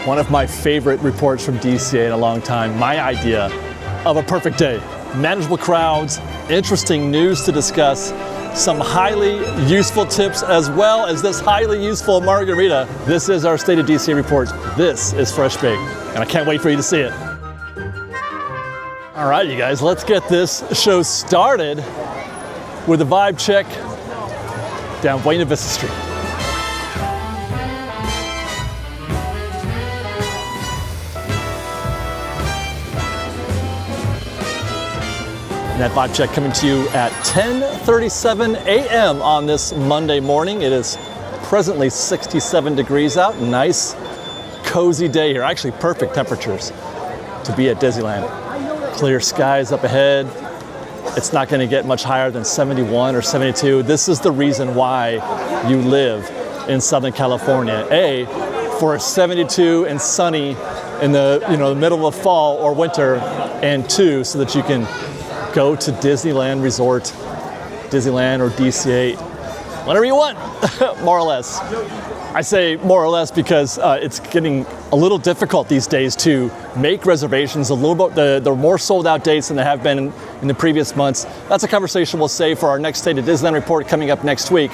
One of my favorite reports from DCA in a long time. My idea of a perfect day. Manageable crowds, interesting news to discuss, some highly useful tips as well as this highly useful margarita. This is our State of DCA report. This is Fresh Baked, and I can't wait for you to see it. All right, you guys, let's get this show started with a vibe check down Buena Vista Street. And that vibe check coming to you at 10:37 a.m. on this Monday morning. It is presently 67 degrees out. Nice, cozy day here. Actually, perfect temperatures to be at Disneyland. Clear skies up ahead. It's not going to get much higher than 71 or 72. This is the reason why you live in Southern California. A, for 72 and sunny in the the middle of fall or winter, and two, so that you can go to Disneyland Resort, Disneyland or DCA, whenever you want, more or less. I say more or less because it's getting a little difficult these days to make reservations. There are more sold out dates than there have been in the previous months. That's a conversation we'll save for our next State of Disneyland report coming up next week.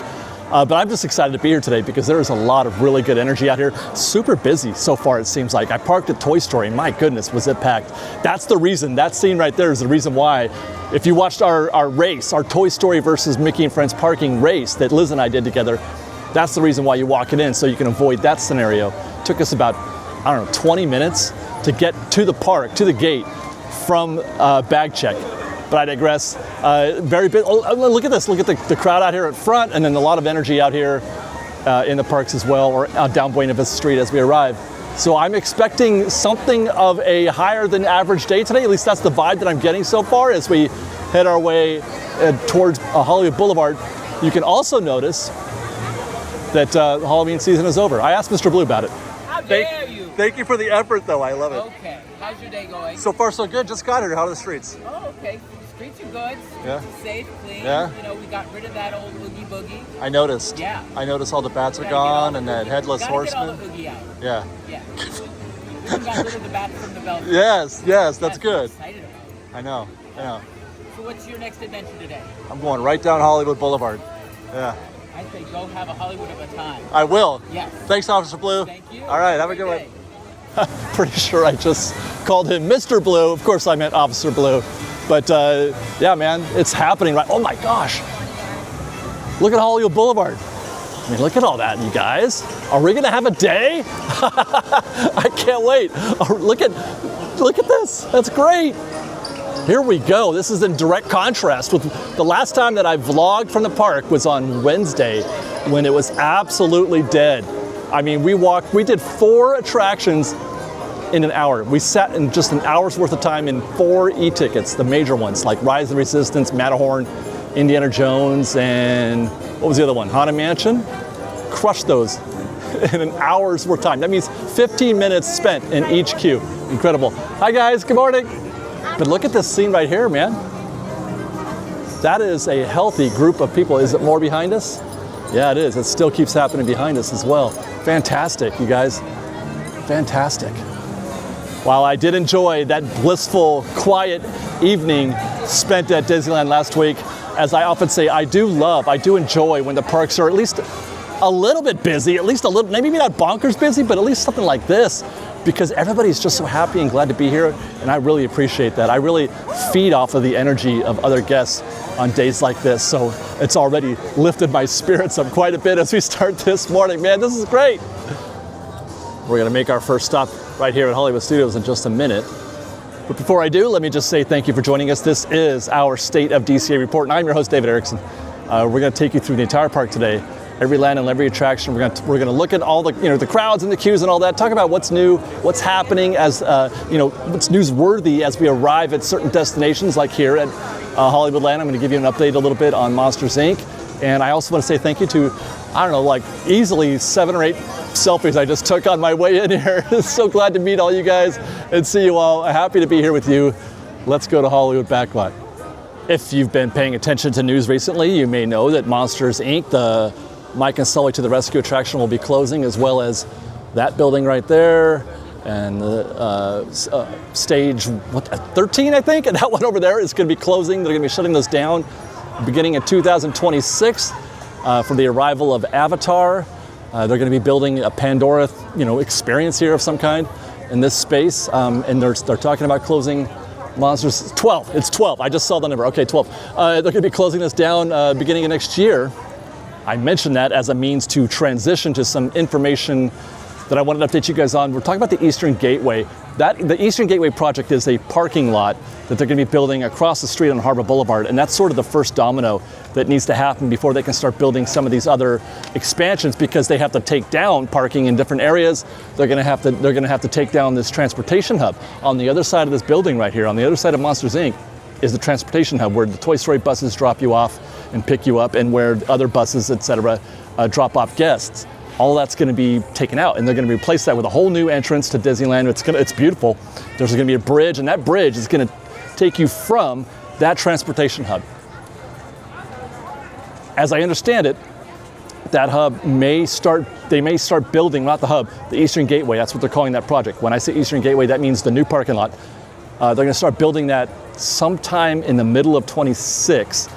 But I'm just excited to be here today because there is a lot of really good energy out here. Super busy so far, it seems like. I parked at Toy Story, and my goodness, was it packed. That's the reason, that scene right there is the reason why. If you watched our race, our Toy Story versus Mickey and Friends parking race that Liz and I did together, that's the reason why you walk it in, so you can avoid that scenario. Took us about, 20 minutes to get to the park, to the gate from bag check. But I digress. Very big. Oh, look at this. Look at the crowd out here at front, and then a lot of energy out here in the parks as well, or down Buena Vista Street as we arrive. So I'm expecting something of a higher than average day today. At least that's the vibe that I'm getting so far as we head our way towards Hollywood Boulevard. You can also notice that Halloween season is over. I asked Mr. Blue about it. How dare you? Thank you for the effort, though. I love it. Okay. How's your day going? So far, so good. Just got here. How are the streets? Oh, okay. Streets are good. Yeah. Safe, clean. Yeah. We got rid of that old Oogie Boogie. I noticed. Yeah. I noticed all the bats are gone and that headless horseman. Get all the Oogie out. Yeah. Yeah. We got rid of the bats from the belt. Yes, that's good. I'm excited about it. I know. So what's your next adventure today? I'm going right down Hollywood Boulevard. Yeah. I say go have a Hollywood of a time. I will. Yes. Thanks, Officer Blue. Thank you. All right, have a good day. one. Pretty sure I just called him Mr. Blue. Of course I meant Officer Blue. But yeah, man, it's happening right. Oh my gosh. Look at Hollywood Boulevard. I mean, look at all that, you guys. Are we gonna have a day? I can't wait. Oh, look at this. That's great. Here we go. This is in direct contrast with the last time that I vlogged from the park was on Wednesday when it was absolutely dead. I mean, we did 4 attractions in an hour. We sat in just an hour's worth of time in 4 e-tickets, the major ones like Rise of the Resistance, Matterhorn, Indiana Jones, and what was the other one? Haunted Mansion. Crushed those in an hour's worth of time. That means 15 minutes spent in each queue. Incredible. Hi guys, good morning. But look at this scene right here, man. That is a healthy group of people. Is it more behind us? Yeah, it is. It still keeps happening behind us as well. Fantastic, you guys. Fantastic. While I did enjoy that blissful, quiet evening spent at Disneyland last week, as I often say, I do enjoy when the parks are at least a little bit busy, at least a little, maybe not bonkers busy, but at least something like this, because everybody's just so happy and glad to be here, and I really appreciate that. I really feed off of the energy of other guests on days like this, so it's already lifted my spirits up quite a bit as we start this morning. Man, this is great. We're gonna make our first stop right here at Hollywood Studios in just a minute. But before I do, let me just say thank you for joining us. This is our State of DCA report, and I'm your host, David Erickson. We're gonna take you through the entire park today, every land and every attraction. We're gonna look at all the the crowds and the queues and all that. Talk about what's new, what's happening as what's newsworthy as we arrive at certain destinations like here at Hollywoodland. I'm going to give you an update a little bit on Monsters Inc. And I also want to say thank you to easily 7 or 8 selfies I just took on my way in here. So glad to meet all you guys and see you all. Happy to be here with you. Let's go to Hollywood Backlot. If you've been paying attention to news recently, you may know that Monsters Inc., the Mike and Sully to the Rescue attraction, will be closing, as well as that building right there, And stage 13, I think, and that one over there is going to be closing. They're going to be shutting those down beginning in 2026 for the arrival of Avatar. They're going to be building a Pandora, experience here of some kind in this space, and they're talking about closing Monsters. 12. It's 12. I just saw the number. Okay, 12. They're going to be closing this down beginning of next year. I mentioned that as a means to transition to some information that I wanted to update you guys on. We're talking about the Eastern Gateway. The Eastern Gateway project is a parking lot that they're going to be building across the street on Harbor Boulevard, and that's sort of the first domino that needs to happen before they can start building some of these other expansions, because they have to take down parking in different areas. They're going to have to take down this transportation hub. On the other side of this building right here, on the other side of Monsters Inc., is the transportation hub where the Toy Story buses drop you off and pick you up, and where other buses, etc., drop off guests. All that's going to be taken out, and they're going to replace that with a whole new entrance to Disneyland. It's beautiful. There's going to be a bridge, and that bridge is going to take you from that transportation hub. As I understand it, that hub may start building, not the hub, the Eastern Gateway. That's what they're calling that project. When I say Eastern Gateway, that means the new parking lot. They're going to start building that sometime in the middle of 26,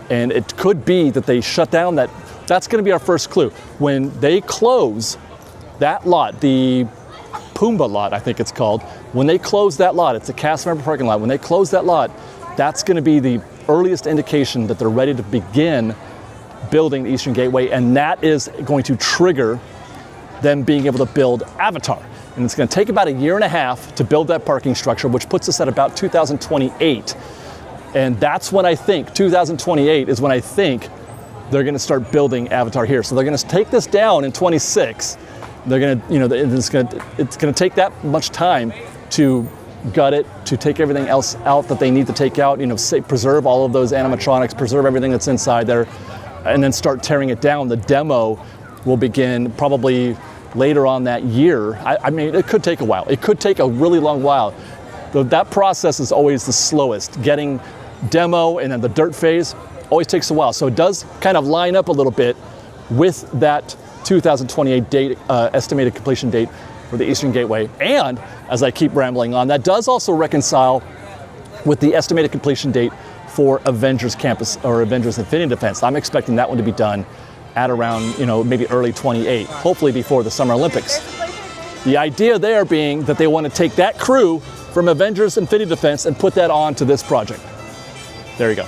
and it could be that they shut down that. That's going to be our first clue. When they close that lot, the Pumbaa lot, I think it's called, when they close that lot, it's a cast member parking lot. When they close that lot, that's going to be the earliest indication that they're ready to begin building the Eastern Gateway, and that is going to trigger them being able to build Avatar. And it's going to take about a year and a half to build that parking structure, which puts us at about 2028. And that's when I think, 2028 is when I think they're going to start building Avatar here. So they're going to take this down in 26. They're going to, it's going to take that much time to gut it, to take everything else out that they need to take out, preserve all of those animatronics, preserve everything that's inside there, and then start tearing it down. The demo will begin probably later on that year. I mean, it could take a while. It could take a really long while. That process is always the slowest. Getting demo and then the dirt phase always takes a while. So it does kind of line up a little bit with that 2028 date, estimated completion date for the Eastern Gateway. And as I keep rambling on, that does also reconcile with the estimated completion date for Avengers Campus or Avengers Infinity Defense. I'm expecting that one to be done at around, maybe early 28, hopefully before the Summer Olympics. The idea there being that they want to take that crew from Avengers Infinity Defense and put that on to this project. There you go.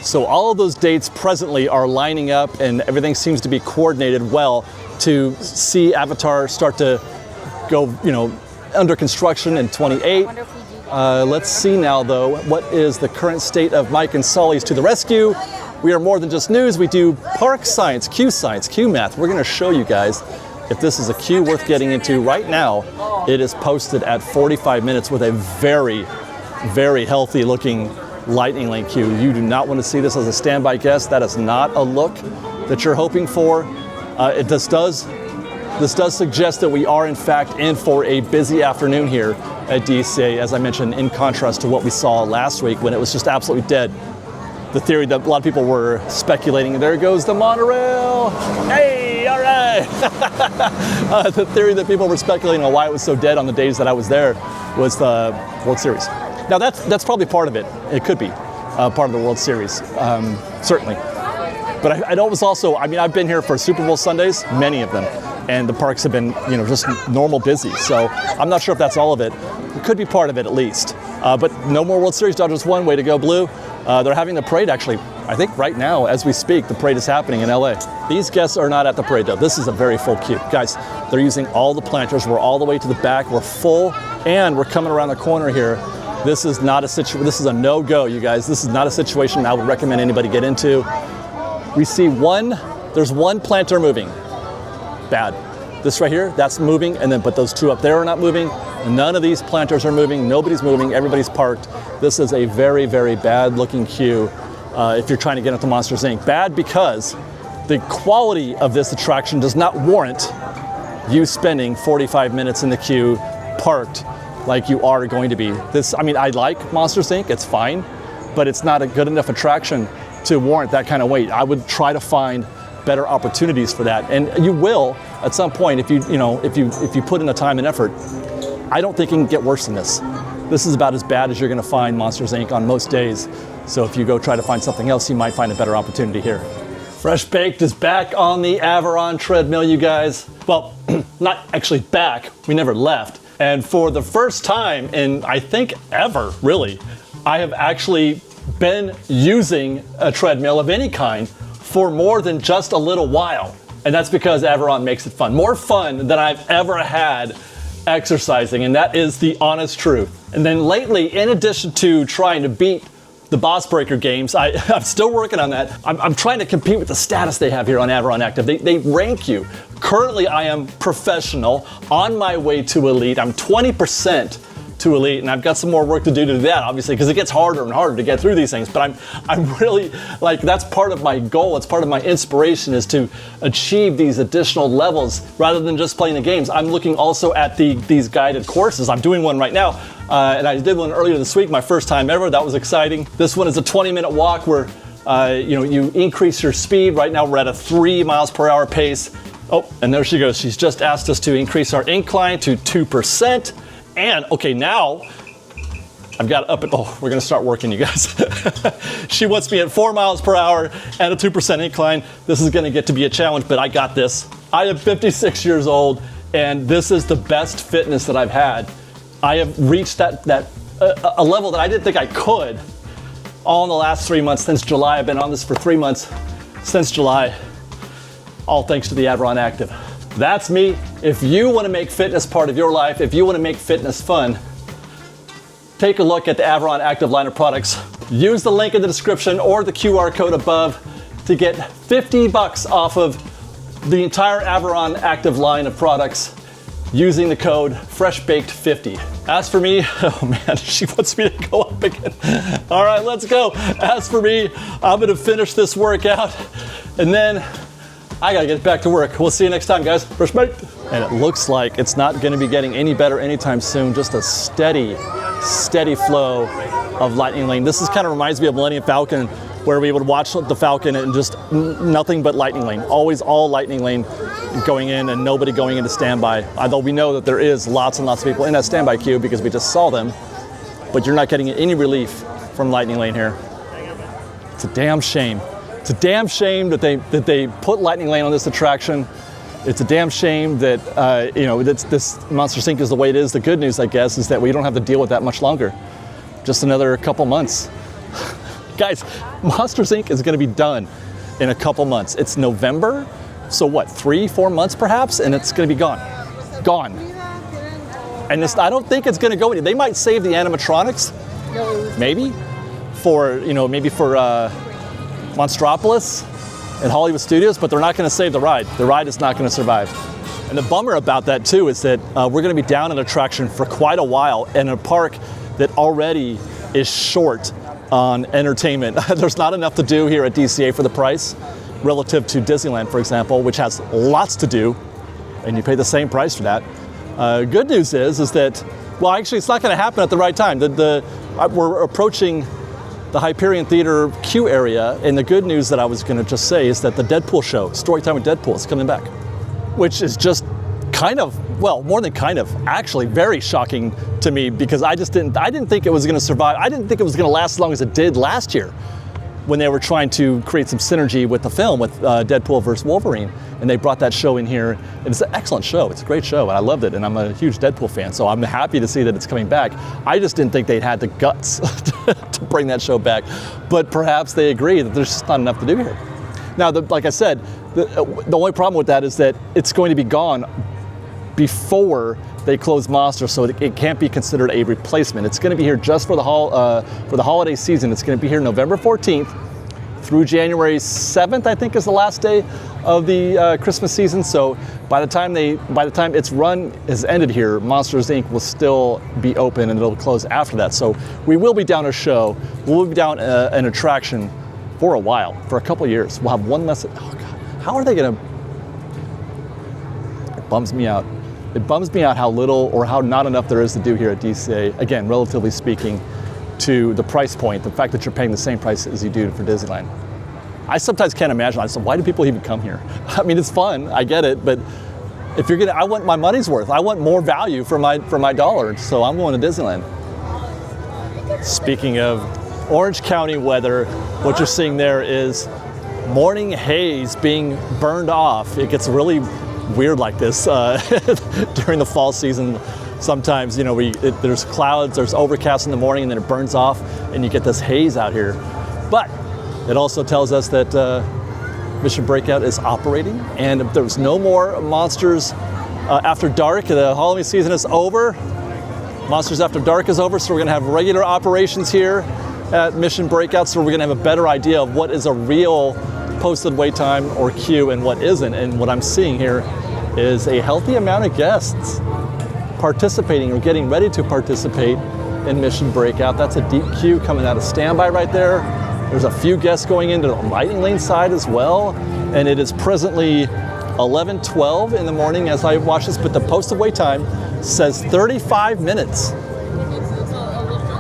So all of those dates presently are lining up, and everything seems to be coordinated well to see Avatar start to go, under construction in 28. Let's see now, though, what is the current state of Mike and Sully's To the Rescue. We are more than just news. We do park science, Q math. We're going to show you guys if this is a queue worth getting into. Right now, it is posted at 45 minutes with a very, very healthy looking lightning lane queue. You do not want to see this as a standby guest. That is not a look that you're hoping for. This does suggest that we are in fact in for a busy afternoon here at DCA, as I mentioned, in contrast to what we saw last week when it was just absolutely dead. The theory that a lot of people were speculating, there goes the monorail, hey, all right. The theory that people were speculating on why it was so dead on the days that I was there was the World Series. Now that's probably part of it. It could be part of the World Series, certainly. But I know it was also, I've been here for Super Bowl Sundays, many of them, and the parks have been, just normal busy. So I'm not sure if that's all of it. It could be part of it at least. But no more World Series. Dodgers won. Way to go, Blue. They're having the parade actually. I think right now, as we speak, the parade is happening in LA. These guests are not at the parade though. This is a very full queue. Guys, they're using all the planters. We're all the way to the back. We're full, and we're coming around the corner here. This is not a situation. This is a no-go, you guys. This is not a situation I would recommend anybody get into. We see there's one planter moving. Bad. This right here, that's moving, but those two up there are not moving. None of these planters are moving. Nobody's moving. Everybody's parked. This is a very, very bad looking queue if you're trying to get into Monsters Inc. Bad because the quality of this attraction does not warrant you spending 45 minutes in the queue parked like you are going to be. I like Monsters Inc., it's fine, but it's not a good enough attraction to warrant that kind of wait. I would try to find better opportunities for that, and you will at some point if you put in the time and effort. I don't think it can get worse than this. This is about as bad as you're gonna find Monsters, Inc. on most days. So if you go try to find something else, you might find a better opportunity here. Fresh Baked is back on the Aviron treadmill, you guys. Well, not actually back, we never left. And for the first time in, I think, ever, really, I have actually been using a treadmill of any kind for more than just a little while. And that's because Aviron makes it fun. More fun than I've ever had exercising, and that is the honest truth. And then lately, in addition to trying to beat the boss breaker games, I'm still working on that. I'm trying to compete with the status they have here on Aviron Active. They rank you. Currently, I am professional, on my way to elite. I'm 20% to elite, and I've got some more work to do that, obviously, because it gets harder and harder to get through these things. But I'm really, like, that's part of my goal. It's part of my inspiration, is to achieve these additional levels rather than just playing the games. I'm looking also at these guided courses. I'm doing one right now, and I did one earlier this week, my first time ever. That was exciting. This one is a 20-minute walk where you increase your speed. Right now we're at a 3 miles per hour pace. Oh, and there she goes. She's just asked us to increase our incline to 2%. And okay, now I've got up at, oh, we're gonna start working, you guys. She wants me at 4 miles per hour and a 2% incline. This is gonna get to be a challenge, but I got this. I am 56 years old, and this is the best fitness that I've had. I have reached a level that I didn't think I could all in the last 3 months. Since July, I've been on this for 3 months, since July, all thanks to the Aviron Active. That's me. If you want to make fitness part of your life, if you want to make fitness fun, take a look at the Aviron Active line of products. Use the link in the description or the QR code above to get $50 off of the entire Aviron Active line of products using the code FreshBaked50. As for me, oh man, she wants me to go up again. All right, let's go. As for me, I'm gonna finish this workout and then I gotta get back to work. We'll see you next time, guys. Fresh Baked. And it looks like it's not gonna be getting any better anytime soon. Just a steady flow of Lightning Lane. This kind of reminds me of Millennium Falcon, where we would watch the Falcon and just nothing but Lightning Lane. Always all Lightning Lane going in and nobody going into standby. Although we know that there is lots and lots of people in that standby queue because we just saw them, but you're not getting any relief from Lightning Lane here. It's a damn shame. It's a damn shame that they put Lightning Lane on this attraction. It's a damn shame that this Monsters, Inc. is the way it is. The good news, I guess, is that we don't have to deal with that much longer. Just another couple months. Guys, Monsters, Inc. is going to be done in a couple months. It's November, so what, 3-4 months perhaps, and it's going to be gone. Gone. And I don't think it's going to go anywhere. They might save the animatronics, maybe, for Monstropolis at Hollywood Studios, but they're not going to save the ride. The ride is not going to survive. And the bummer about that too is that we're going to be down an attraction for quite a while in a park that already is short on entertainment. There's not enough to do here at DCA for the price relative to Disneyland, for example, which has lots to do, and you pay the same price for that. Good news is that, well, actually it's not going to happen at the right time. We're approaching the Hyperion Theater queue area, and the good news that I was going to just say is that the Deadpool show, Storytime with Deadpool, is coming back, which is just kind of, well, more than kind of, actually very shocking to me, because I didn't think it was going to survive. I didn't think it was going to last as long as it did last year when they were trying to create some synergy with the film with Deadpool versus Wolverine, and they brought that show in here. It's an excellent show. It's a great show, and I loved it, and I'm a huge Deadpool fan, so I'm happy to see that it's coming back. I just didn't think they'd had the guts to bring that show back, but perhaps they agree that there's just not enough to do here. Now, like I said, the only problem with that is that it's going to be gone before they close Monster, so it can't be considered a replacement. It's going to be here just for the holiday season. It's going to be here November 14th through January 7th, I think, is the last day of the Christmas season. So by the time its run is ended here, Monsters, Inc. will still be open, and it'll close after that. So we will be down a show. We'll be down an attraction for a while, for a couple of years. We'll have one less. Oh God, how are they going to? It bums me out. It bums me out how little or how not enough there is to do here at DCA, again, relatively speaking, to the price point, the fact that you're paying the same price as you do for Disneyland. I sometimes can't imagine. I said, why do people even come here? I mean, it's fun, I get it, but if you're gonna, I want my money's worth. I want more value for my dollar. So I'm going to Disneyland. Speaking of Orange County weather, what you're seeing there is morning haze being burned off. It gets really weird like this during the fall season. Sometimes, you know, there's clouds, there's overcast in the morning, and then it burns off, and you get this haze out here. But it also tells us that Mission Breakout is operating, and there's no more Monsters After Dark. The Halloween season is over. Monsters After Dark is over, so we're going to have regular operations here at Mission Breakout, so we're going to have a better idea of what is a real posted wait time or queue and what isn't. And what I'm seeing here is a healthy amount of guests participating or getting ready to participate in Mission Breakout. That's a deep queue coming out of standby right there. There's a few guests going into the lightning lane side as well, and it is presently 11:12 in the morning as I watch this, but the posted wait time says 35 minutes,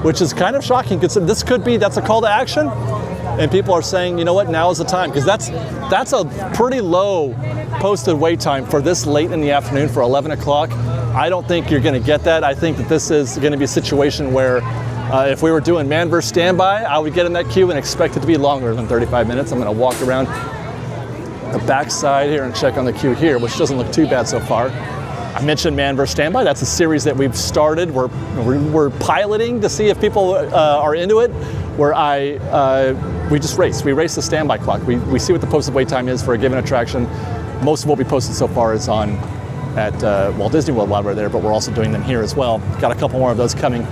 which is kind of shocking because that's a call to action, and people are saying, you know what, now is the time, because that's a pretty low posted wait time for this late in the afternoon for 11 o'clock. I don't think you're going to get that. I think that this is going to be a situation where if we were doing man versus standby, I would get in that queue and expect it to be longer than 35 minutes. I'm going to walk around the back side here and check on the queue here, which doesn't look too bad so far. I mentioned Man vs. Standby. That's a series that we've started. We're piloting to see if people are into it, where we just race. We race the standby clock. We see what the posted wait time is for a given attraction. Most of what we posted so far is on at Walt Disney World while we're there, but we're also doing them here as well. Got a couple more of those coming.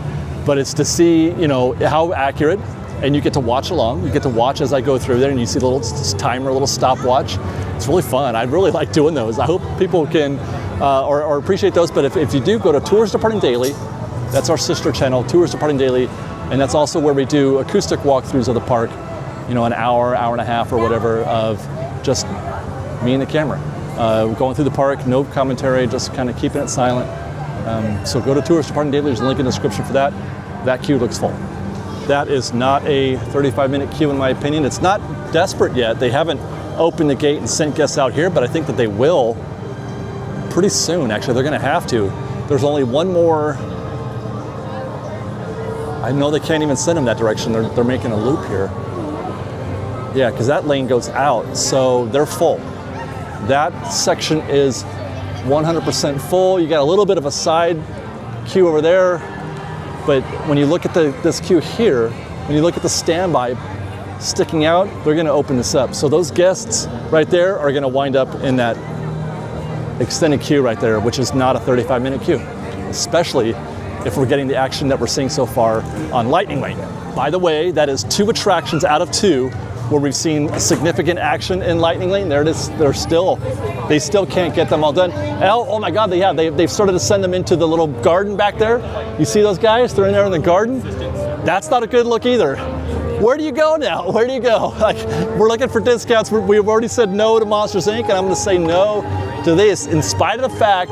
But it's to see, you know, how accurate, and you get to watch along. You get to watch as I go through there, and you see the little timer, a little stopwatch. It's really fun. I really like doing those. I hope people can or appreciate those. But if you do go to Tours Departing Daily, that's our sister channel, Tours Departing Daily, and that's also where we do acoustic walkthroughs of the park. You know, an hour and a half or whatever of just me and the camera going through the park, no commentary, just kind of keeping it silent. So go to Tours Departing Daily. There's a link in the description for that. That queue looks full. That is not a 35-minute queue in my opinion. It's not desperate yet. They haven't opened the gate and sent guests out here, but I think that they will pretty soon. Actually, they're going to have to. There's only one more. I know they can't even send them that direction. They're making a loop here. Yeah, because that lane goes out, so they're full. That section is 100% full. You got a little bit of a side queue over there, but when you look at this queue here, when you look at the standby sticking out, they're going to open this up. So those guests right there are going to wind up in that extended queue right there, which is not a 35-minute queue, especially if we're getting the action that we're seeing so far on Lightning Lane. By the way, that is 2 attractions out of 2 where we've seen significant action in Lightning Lane. There it is. They still can't get them all done. Oh my God, they've started to send them into the little garden back there. You see those guys? They're in there in the garden. That's not a good look either. Where do you go now? Where do you go? Like, we're looking for discounts. We've already said no to Monsters Inc., and I'm going to say no to this, in spite of the fact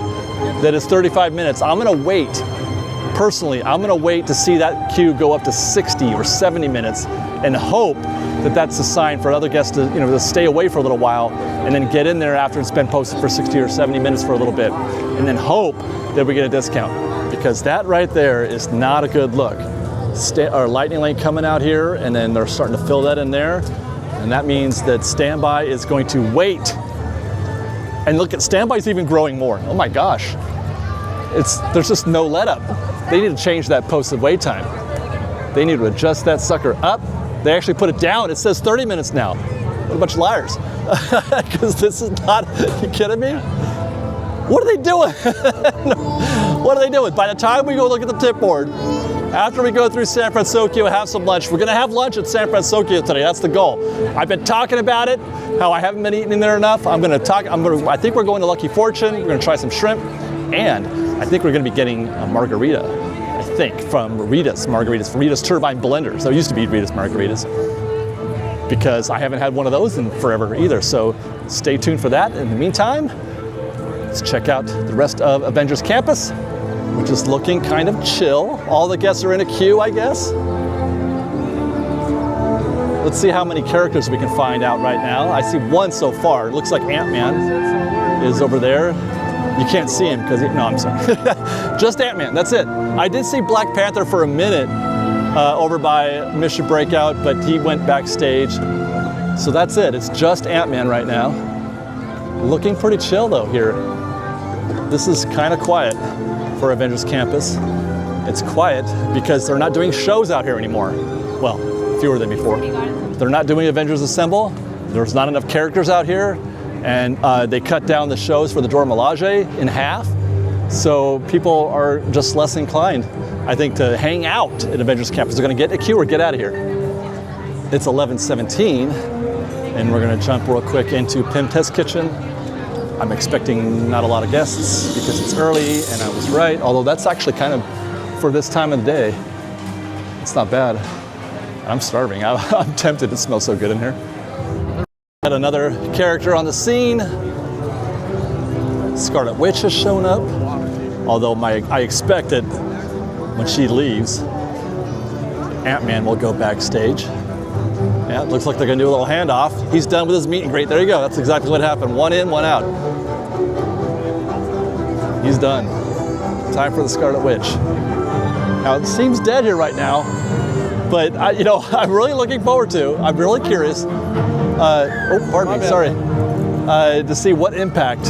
that it's 35 minutes. I'm going to wait. Personally, I'm going to wait to see that queue go up to 60 or 70 minutes and hope that that's a sign for other guests to stay away for a little while and then get in there after it's been posted for 60 or 70 minutes for a little bit, and then hope that we get a discount, because that right there is not a good look. Our Lightning Lane coming out here, and then they're starting to fill that in there, and that means that standby is going to wait. And look, at standby's even growing more. Oh my gosh, there's just no let up. They need to change that posted wait time. They need to adjust that sucker up. They actually put it down. It says 30 minutes now. What a bunch of liars. Because this is not, are you kidding me? What are they doing? What are they doing? By the time we go look at the tip board, after we go through San Fransokyo, have some lunch. We're going to have lunch at San Fransokyo today. That's the goal. I've been talking about it, how I haven't been eating in there enough. I think we're going to Lucky Fortune. We're going to try some shrimp. And I think we're going to be getting a margarita, I think, from Rita's Turbine Blender. So it used to be Rita's Margaritas, because I haven't had one of those in forever either. So stay tuned for that. In the meantime, let's check out the rest of Avengers Campus, which is looking kind of chill. All the guests are in a queue, I guess. Let's see how many characters we can find out right now. I see one so far. It looks like Ant-Man is over there. You can't see him because, no, I'm sorry. Just Ant-Man, that's it. I did see Black Panther for a minute over by Mission Breakout, but he went backstage. So that's it, it's just Ant-Man right now. Looking pretty chill though here. This is kind of quiet for Avengers Campus. It's quiet because they're not doing shows out here anymore. Well, fewer than before. They're not doing Avengers Assemble. There's not enough characters out here. And they cut down the shows for the Dora Milaje in half. So people are just less inclined, I think, to hang out at Avengers Campus. They're gonna get in a queue or get out of here. It's 11:17, and we're gonna jump real quick into Pim Test Kitchen. I'm expecting not a lot of guests because it's early, and I was right, although that's actually kind of, for this time of the day, it's not bad. I'm starving. I'm tempted. It smells so good in here. Got another character on the scene. Scarlet Witch has shown up, although I expected when she leaves, Ant-Man will go backstage. Yeah, it looks like they're gonna do a little handoff. He's done with his meet and greet. There you go, that's exactly what happened. One in, one out. He's done. Time for the Scarlet Witch. Now it seems dead here right now, but I'm really looking forward to, I'm really curious, pardon me, sorry, to see what impact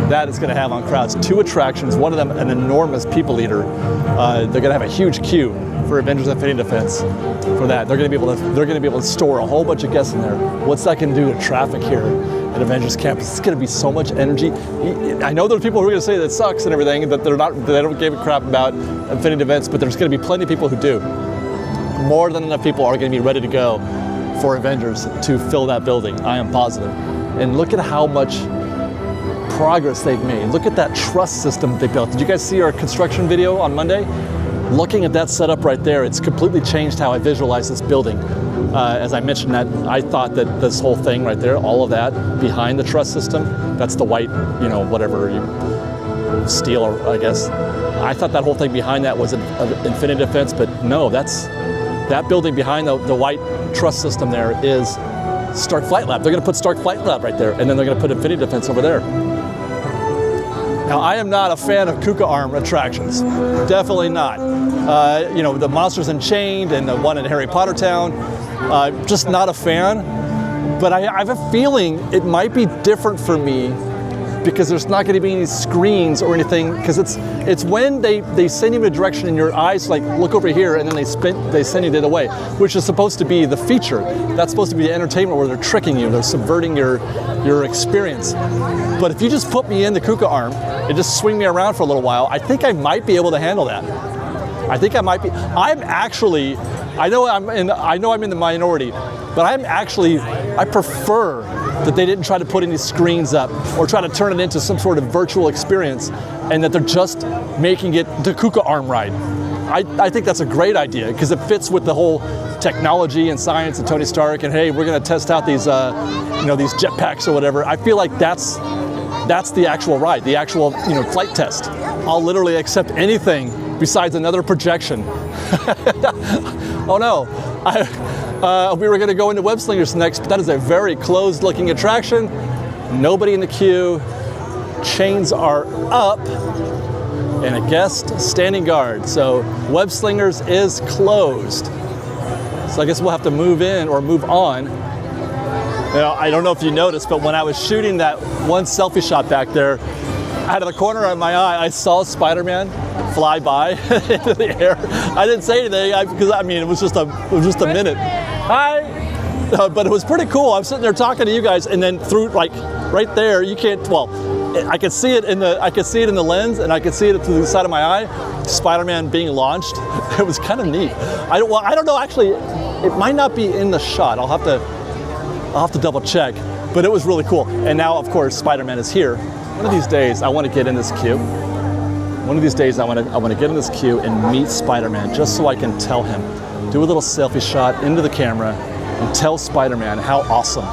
that is going to have on crowds. Two attractions, one of them an enormous people eater. They're going to have a huge queue for Avengers Infinity Defense for that. They're going to be able to store a whole bunch of guests in there. What's that going to do to traffic here at Avengers Campus? It's going to be so much energy. I know there's people who are going to say that it sucks and everything, that they don't give a crap about Infinity Events, but there's going to be plenty of people who do. More than enough people are going to be ready to go for Avengers to fill that building. I am positive. And look at how much progress they've made. Look at that truss system they built. Did you guys see our construction video on Monday? Looking at that setup right there, it's completely changed how I visualize this building. As I mentioned that, I thought that this whole thing right there, all of that behind the truss system, that's the white, steel, I guess. I thought that whole thing behind that was an Infinity Defense, but no, that building behind the white truss system there is Stark Flight Lab. They're gonna put Stark Flight Lab right there, and then they're gonna put Infinity Defense over there. Now, I am not a fan of Kuka Arm attractions. Definitely not. The Monsters Unchained and the one in Harry Potter Town, just not a fan. But I have a feeling it might be different for me because there's not going to be any screens or anything, because it's when they send you in a direction in your eyes, like look over here, and then they send you the other way, which is supposed to be the feature. That's supposed to be the entertainment where they're tricking you, they're subverting your experience. But if you just put me in the Kuka Arm and just swing me around for a little while, I think I might be able to handle that. I think I might be. I know I'm in the minority, but I prefer that they didn't try to put any screens up or try to turn it into some sort of virtual experience, and that they're just making it the Kuka Arm ride. I think that's a great idea because it fits with the whole technology and science and Tony Stark, and hey, we're going to test out these these jetpacks or whatever. I feel like that's the actual ride, the actual flight test. I'll literally accept anything besides another projection. Oh no, we were going to go into Web Slingers next, but that is a very closed looking attraction. Nobody in the queue, chains are up, and a guest standing guard. So Web Slingers is closed. So I guess we'll have to move in or move on. I don't know if you noticed, but when I was shooting that one selfie shot back there, out of the corner of my eye, I saw Spider-Man fly by into the air. I didn't say anything because it was just a minute. Hi, but it was pretty cool. I'm sitting there talking to you guys, and then through right there, you can't. Well, I could see it in the lens, and I could see it through the side of my eye. Spider-Man being launched. It was kind of neat. I don't know. Actually, it might not be in the shot. I'll have to double check. But it was really cool. And now, of course, Spider-Man is here. One of these days, I want to get in this queue. One of these days, I want to get in this queue and meet Spider-Man, just so I can tell him, do a little selfie shot into the camera, and tell Spider-Man how awesome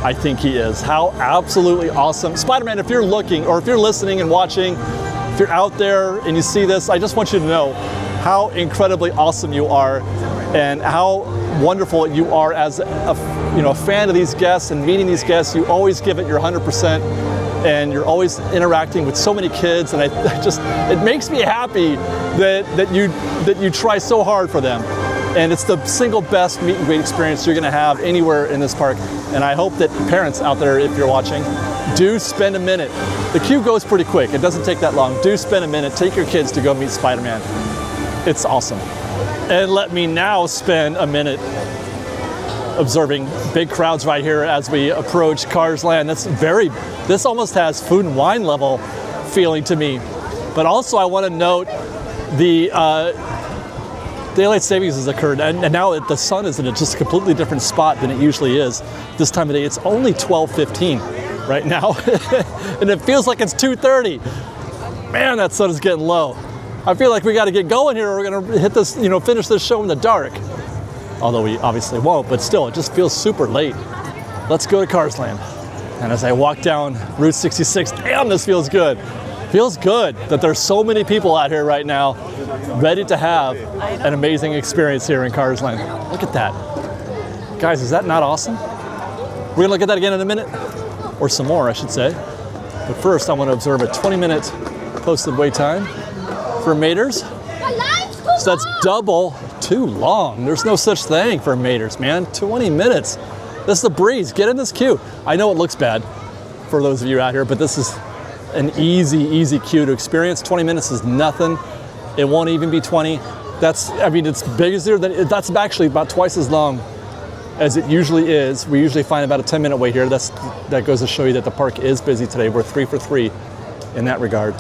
I think he is. How absolutely awesome. Spider-Man, if you're looking, or if you're listening and watching, if you're out there and you see this, I just want you to know how incredibly awesome you are, and how wonderful you are as a fan of these guests and meeting these guests. You always give it your 100%. and you're always interacting with so many kids, and it makes me happy that you try so hard for them. And it's the single best meet and greet experience you're gonna have anywhere in this park. And I hope that parents out there, if you're watching, do spend a minute. The queue goes pretty quick, it doesn't take that long. Do spend a minute, take your kids to go meet Spider-Man. It's awesome. And let me now spend a minute observing big crowds right here as we approach Cars Land. This almost has Food and Wine level feeling to me. But also I wanna note the daylight savings has occurred, and now the sun is in a just completely different spot than it usually is this time of day. It's only 12:15 right now, and it feels like it's 2:30. Man, that sun is getting low. I feel like we got to get going here, or we're gonna hit this, finish this show in the dark. Although we obviously won't, but still, it just feels super late. Let's go to Cars Land. And as I walk down Route 66, damn, this feels good. Feels good that there's so many people out here right now ready to have an amazing experience here in Cars Land. Look at that. Guys, is that not awesome? We're gonna look at that again in a minute, or some more, I should say. But first, I want to observe a 20-minute posted wait time for Maters. So that's double too long. There's no such thing for Maters, man. 20 minutes. This is the breeze. Get in this queue. I know it looks bad for those of you out here, but this is an easy queue to experience. 20 minutes is nothing. It won't even be 20. It's bigger than, that's actually about twice as long as it usually is. We usually find about a 10-minute wait here. That goes to show you that the park is busy today. We're 3 for 3 in that regard.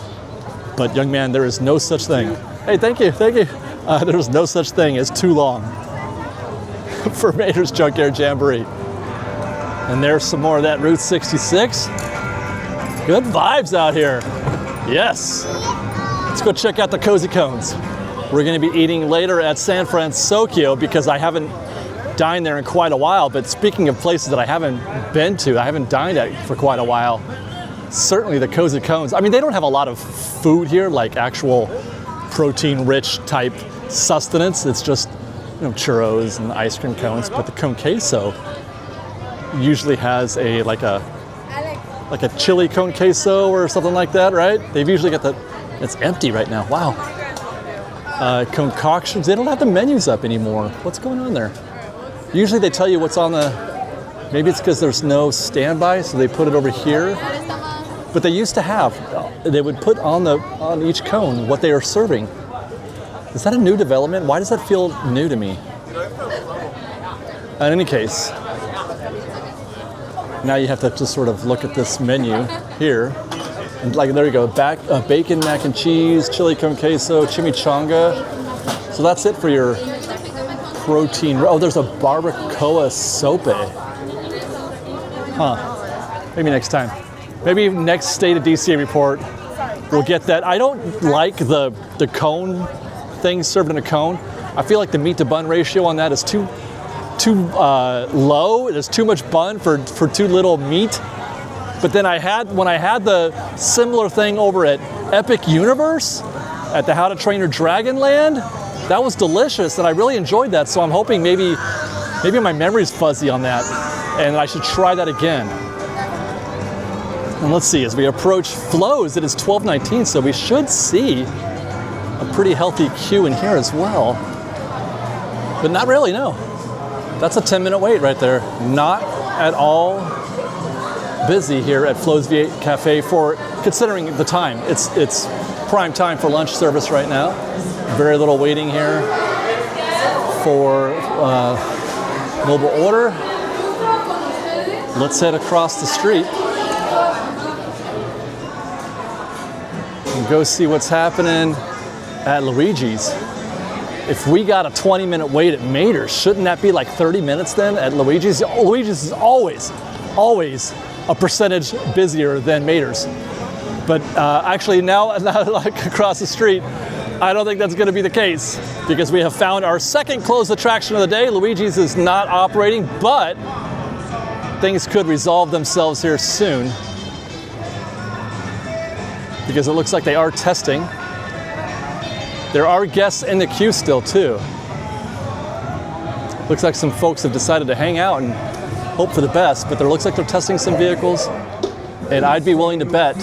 But young man, there is no such thing. Hey, thank you. There's no such thing as too long for Mater's Junkyard Jamboree. And there's some more of that Route 66. Good vibes out here. Yes. Let's go check out the Cozy Cones. We're gonna be eating later at San Fransokyo because I haven't dined there in quite a while. But speaking of places that I haven't been to, I haven't dined at for quite a while. Certainly the Cozy Cones. I mean, they don't have a lot of food here, like actual protein-rich type sustenance. It's just, churros and ice cream cones. But the cone queso usually has like a chili cone queso or something like that, right? They've usually got it's empty right now. Wow. Concoctions. They don't have the menus up anymore. What's going on there? Usually they tell you what's on maybe it's because there's no standby, so they put it over here. But they used to have, they would put on each cone what they are serving. Is that a new development? Why does that feel new to me? In any case, now you have to just sort of look at this menu here. And there you go, bacon, mac and cheese, chili con queso, chimichanga. So that's it for your protein. Oh, there's a barbacoa sope. Maybe next time. Maybe next State of DCA report, we'll get that. I don't like the cone thing served in a cone. I feel like the meat to bun ratio on that is too low. There's too much bun for too little meat. But then when I had the similar thing over at Epic Universe, at the How to Train Your Dragon Land, that was delicious, and I really enjoyed that. So I'm hoping maybe my memory's fuzzy on that, and I should try that again. And let's see, as we approach flows, it is 12:19, so we should see a pretty healthy queue in here as well. But not really, no. That's a 10-minute wait right there. Not at all busy here at Flo's V8 Cafe for considering the time. It's prime time for lunch service right now. Very little waiting here for mobile order. Let's head across the street and go see what's happening at Luigi's. If we got a 20-minute wait at Mater's, shouldn't that be like 30 minutes then at Luigi's? Luigi's is always a percentage busier than Mater's. But actually now like across the street, I don't think that's gonna be the case because we have found our second closed attraction of the day. Luigi's is not operating, but things could resolve themselves here soon because it looks like they are testing. There are guests in the queue still too. Looks like some folks have decided to hang out and hope for the best, but it looks like they're testing some vehicles. And I'd be willing to bet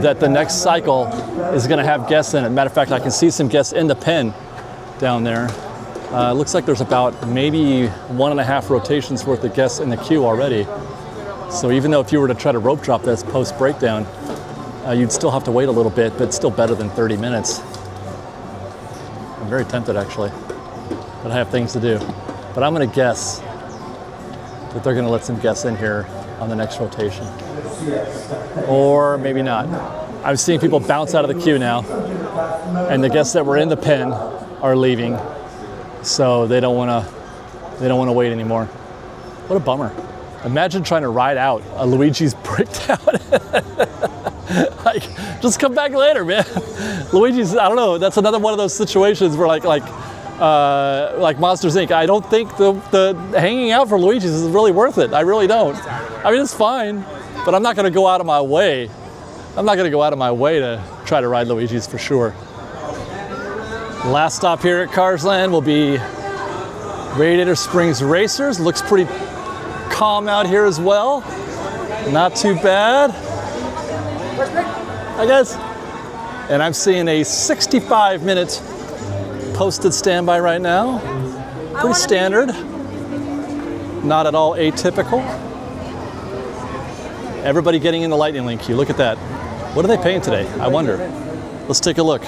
that the next cycle is going to have guests in it. Matter of fact, I can see some guests in the pen down there. It looks like there's about maybe 1.5 rotations worth of guests in the queue already. So even though if you were to try to rope drop this post breakdown, you'd still have to wait a little bit, but still better than 30 minutes. I'm very tempted actually, but I have things to do. But I'm going to guess that they're going to let some guests in here on the next rotation. Or maybe not. I'm seeing people bounce out of the queue now, and the guests that were in the pen are leaving, so they don't want to wait anymore. What a bummer. Imagine trying to ride out a Luigi's breakdown. Like, just come back later, man. Luigi's, I don't know, that's another one of those situations where like Monsters Inc. I don't think the hanging out for Luigi's is really worth it. I really don't. I mean, it's fine, but I'm not going to go out of my way. I'm not going to go out of my way to try to ride Luigi's for sure. Last stop here at Cars Land will be Radiator Springs Racers. Looks pretty calm out here as well. Not too bad. I guess. And I'm seeing a 65-minute posted standby right now. Pretty standard. Not at all atypical. Everybody getting in the Lightning Lane queue. Look at that. What are they paying today? I wonder. Let's take a look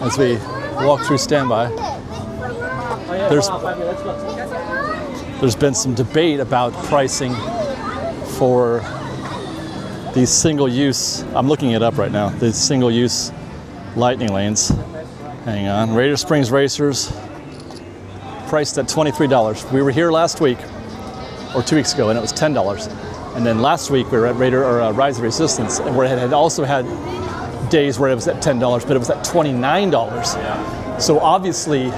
as we walk through standby. There's been some debate about pricing for these single-use, I'm looking it up right now, these single-use Lightning Lanes. Hang on, Radiator Springs Racers, priced at $23. We were here last week, or 2 weeks ago, and it was $10. And then last week we were at Rise of Resistance, and where it had also had days where it was at $10, but it was at $29. Yeah. So obviously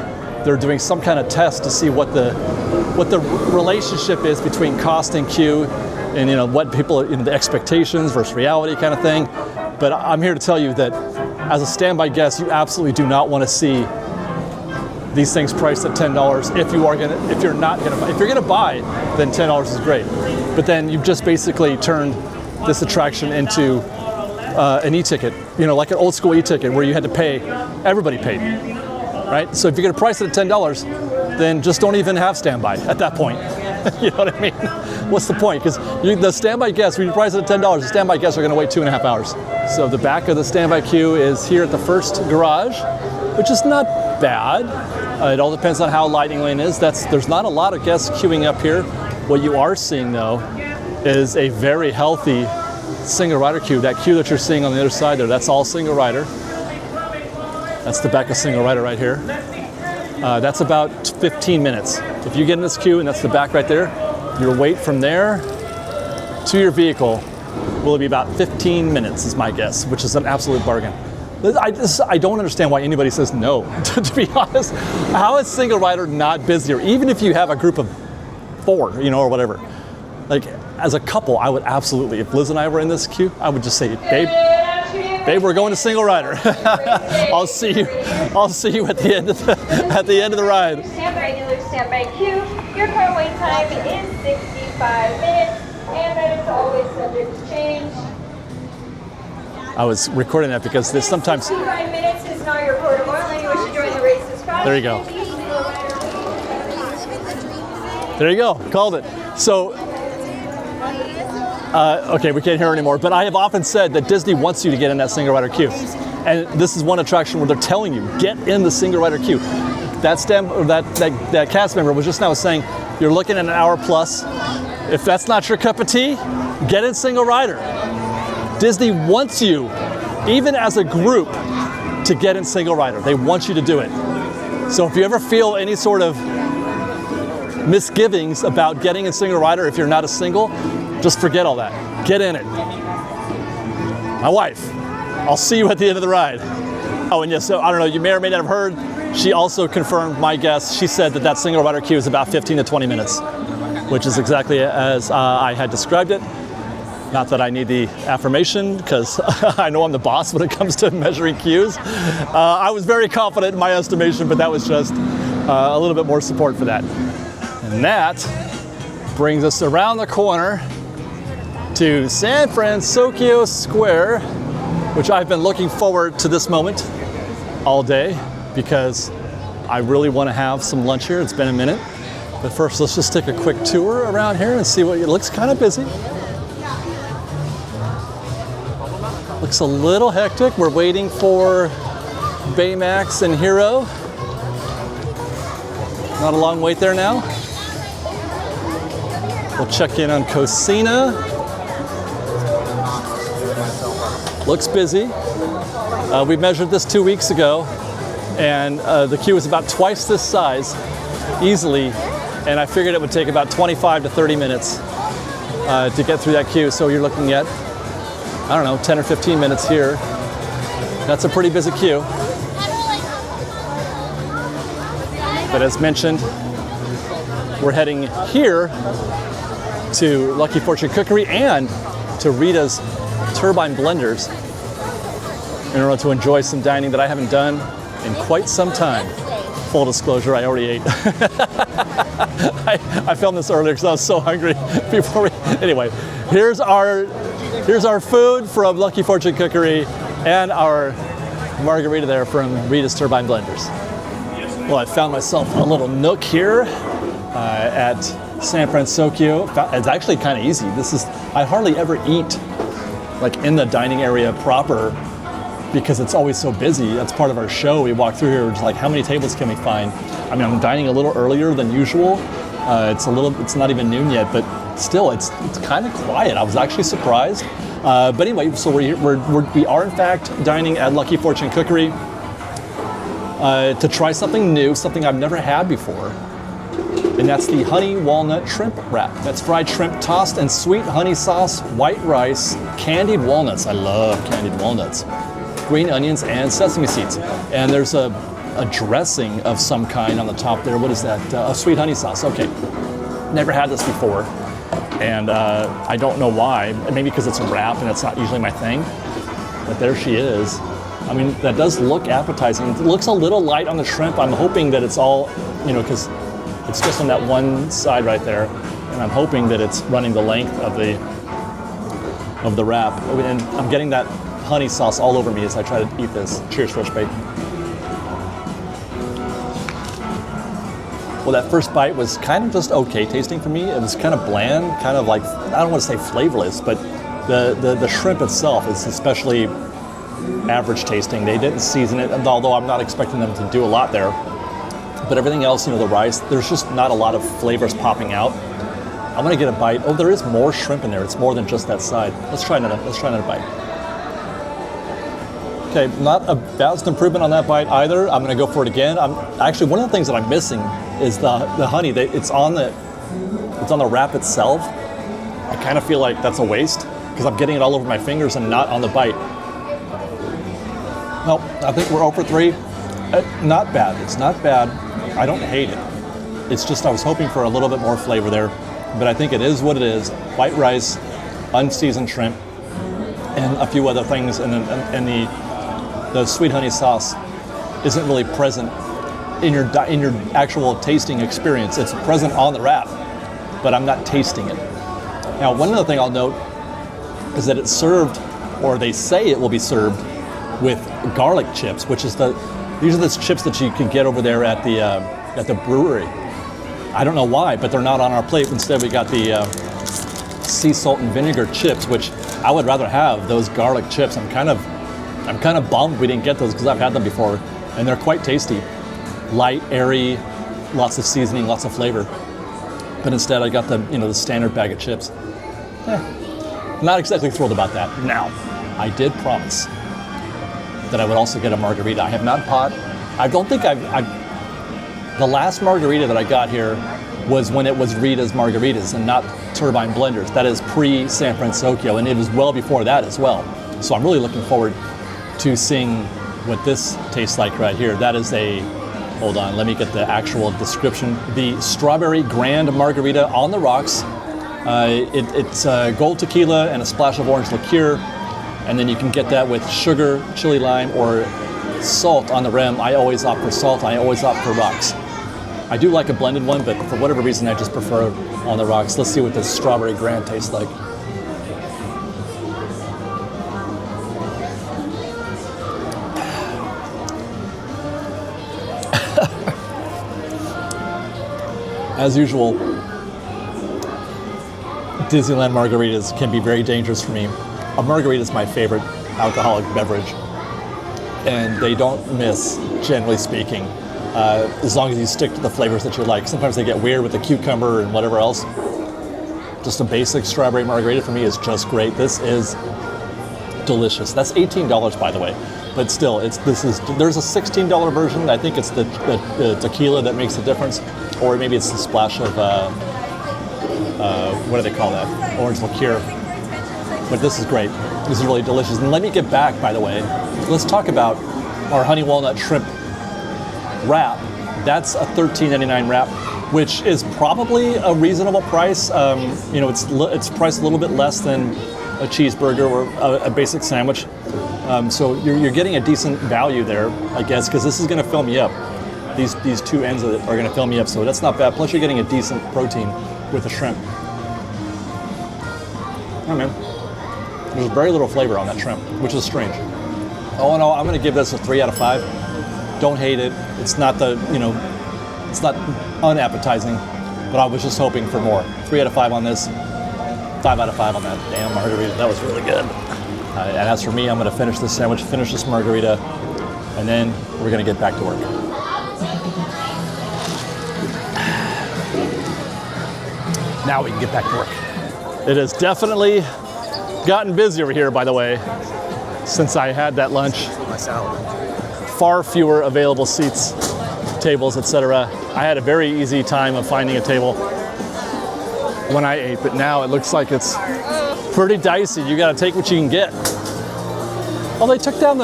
they're doing some kind of test to see what the relationship is between cost and queue, and what people, the expectations versus reality kind of thing. But I'm here to tell you that as a standby guest, you absolutely do not want to see these things priced at $10. If you're gonna buy, then $10 is great. But then you've just basically turned this attraction into an e-ticket, like an old school e-ticket where you had to pay, everybody paid, right? So if you're gonna price it at $10, then just don't even have standby at that point. You know what I mean? What's the point? Because the standby guests, when you price it at $10, the standby guests are gonna wait 2.5 hours. So the back of the standby queue is here at the first garage, which is not bad. It all depends on how Lightning Lane is. There's not a lot of guests queuing up here. What you are seeing though is a very healthy single rider queue. That queue that you're seeing on the other side there, that's all single rider. That's the back of single rider right here. That's about 15 minutes. If you get in this queue and that's the back right there, your wait from there to your vehicle will be about 15 minutes is my guess, which is an absolute bargain. I don't understand why anybody says no, to be honest. How is single rider not busier? Even if you have a group of 4, or whatever. Like, as a couple, I would absolutely, if Liz and I were in this queue, I would just say, babe, we're going to single rider. I'll see you at the end of the ride. Regular standby queue. Your car wait time is 65 minutes, and that is always subject to change. I was recording that because there's sometimes. 65 minutes is not your quarter mile, and you wish to join the races. There you go. There you go. Called it. So. Okay, we can't hear anymore, but I have often said that Disney wants you to get in that single rider queue. And this is one attraction where they're telling you, get in the single rider queue. That cast member was just now saying, you're looking at an hour plus. If that's not your cup of tea, get in single rider. Disney wants you, even as a group, to get in single rider. They want you to do it. So if you ever feel any sort of misgivings about getting in single rider if you're not a single, just forget all that. Get in it. My wife, I'll see you at the end of the ride. Oh, and yes, so I don't know, you may or may not have heard, she also confirmed my guess. She said that single rider queue is about 15 to 20 minutes, which is exactly as I had described it. Not that I need the affirmation, because I know I'm the boss when it comes to measuring queues. I was very confident in my estimation, but that was just a little bit more support for that. And that brings us around the corner to San Fransokyo Square, which I've been looking forward to this moment all day because I really want to have some lunch here. It's been a minute. But first, let's just take a quick tour around here and see what it looks kind of busy. Looks a little hectic. We're waiting for Baymax and Hero. Not a long wait there now. We'll check in on Cocina. Looks busy. We measured this 2 weeks ago, and the queue was about twice this size, easily, and I figured it would take about 25 to 30 minutes to get through that queue. So you're looking at, I don't know, 10 or 15 minutes here. That's a pretty busy queue. But as mentioned, we're heading here to Lucky Fortune Cookery and to Rita's Turbine Blenders in order to enjoy some dining that I haven't done in quite some time. Full disclosure, I already ate. I filmed this earlier because I was so hungry before we, anyway, here's our food from Lucky Fortune Cookery and our margarita there from Rita's Turbine Blenders. Well, I found myself a little nook here at San Fransokyo. It's actually kind of easy. I hardly ever eat like in the dining area proper because it's always so busy. That's part of our show. We walk through here, just like, how many tables can we find? I mean, I'm dining a little earlier than usual. It's not even noon yet, but still, it's kind of quiet. I was actually surprised. But anyway, so we are in fact dining at Lucky Fortune Cookery to try something new, something I've never had before. And that's the honey walnut shrimp wrap. That's fried shrimp tossed in sweet honey sauce, white rice, candied walnuts. I love candied walnuts. Green onions and sesame seeds. And there's a dressing of some kind on the top there. What is that? A sweet honey sauce. Okay. Never had this before. And I don't know why. Maybe because it's a wrap and it's not usually my thing. But there she is. I mean, that does look appetizing. It looks a little light on the shrimp. I'm hoping that it's all, because it's just on that one side right there. And I'm hoping that it's running the length of the wrap. And I'm getting that honey sauce all over me as I try to eat this. Cheers, Fresh Bake. Well, that first bite was kind of just okay tasting for me. It was kind of bland, kind of like, I don't want to say flavorless, but the shrimp itself is especially average tasting. They didn't season it, although I'm not expecting them to do a lot there. But everything else, the rice, there's just not a lot of flavors popping out. I'm gonna get a bite. Oh, there is more shrimp in there. It's more than just that side. Let's try another bite. Okay, not a vast improvement on that bite either. I'm gonna go for it again. Actually, one of the things that I'm missing is the honey. It's on the wrap itself. I kind of feel like that's a waste because I'm getting it all over my fingers and not on the bite. Nope, I think we're 0 for 3. Not bad. It's not bad. I don't hate it. It's just I was hoping for a little bit more flavor there, but I think it is what it is. White rice, unseasoned shrimp, and a few other things, and the sweet honey sauce isn't really present in your actual tasting experience. It's present on the wrap, but I'm not tasting it. Now, one other thing I'll note is that it's served, or they say it will be served, with garlic chips, which is these are the chips that you can get over there at the brewery. I don't know why, but they're not on our plate. Instead, we got the sea salt and vinegar chips, which I would rather have those garlic chips. I'm kind of bummed we didn't get those because I've had them before, and they're quite tasty, light, airy, lots of seasoning, lots of flavor. But instead, I got the standard bag of chips. Not exactly thrilled about that. Now, I did promise that I would also get a margarita. I have not bought. I don't think the last margarita that I got here was when it was Rita's Margaritas and not Turbine Blenders. That is pre-San Fransokyo, and it was well before that as well. So I'm really looking forward to seeing what this tastes like right here. That is hold on, let me get the actual description. The Strawberry Grand Margarita on the rocks. It's gold tequila and a splash of orange liqueur. And then you can get that with sugar, chili lime, or salt on the rim. I always opt for salt. I always opt for rocks. I do like a blended one, but for whatever reason, I just prefer on the rocks. Let's see what this Strawberry Grand tastes like. As usual, Disneyland margaritas can be very dangerous for me. A margarita is my favorite alcoholic beverage, and they don't miss, generally speaking, as long as you stick to the flavors that you like. Sometimes they get weird with the cucumber and whatever else. Just a basic strawberry margarita for me is just great. This is delicious. That's $18, by the way, but still, there's a $16 version. I think it's the tequila that makes the difference, or maybe it's the splash of what do they call that? Orange liqueur. But this is great. This is really delicious. And let me get back, by the way. Let's talk about our honey walnut shrimp wrap. That's a $13.99 wrap, which is probably a reasonable price. It's priced a little bit less than a cheeseburger or a basic sandwich. So you're getting a decent value there, I guess, because this is going to fill me up. These two ends of it are going to fill me up, so that's not bad. Plus, you're getting a decent protein with the shrimp. Oh man, there's very little flavor on that shrimp, which is strange. All in all, I'm going to give this a 3 out of 5. Don't hate it. It's not it's not unappetizing, but I was just hoping for more. 3 out of 5 on this. 5 out of 5 on that damn margarita. That was really good. And as for me, I'm going to finish this sandwich, finish this margarita, and then we're going to get back to work. Now we can get back to work. It has definitely gotten busy over here, by the way, since I had that lunch. My salad. Far fewer available seats, tables, etc. I had a very easy time of finding a table when I ate, but now it looks like it's pretty dicey. You got to take what you can get. Oh, they took down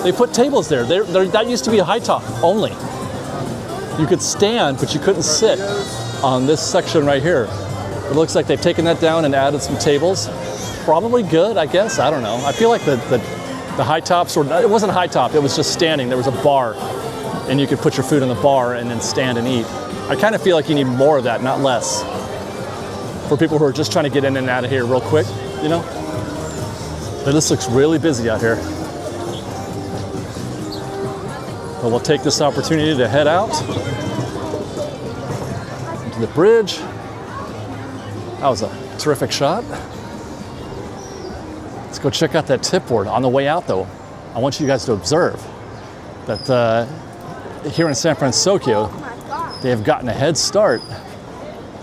they put tables there. That used to be a high top only. You could stand, but you couldn't sit on this section right here. It looks like they've taken that down and added some tables. Probably good, I guess. I don't know. I feel like the high tops, it wasn't a high top, it was just standing. There was a bar, and you could put your food in the bar and then stand and eat. I kind of feel like you need more of that, not less. For people who are just trying to get in and out of here real quick, you know? But this looks really busy out here. But we'll take this opportunity to head out to the bridge. That was a terrific shot. Let's go check out that tip board. On the way out, though, I want you guys to observe that here in San Fransokyo, they have gotten a head start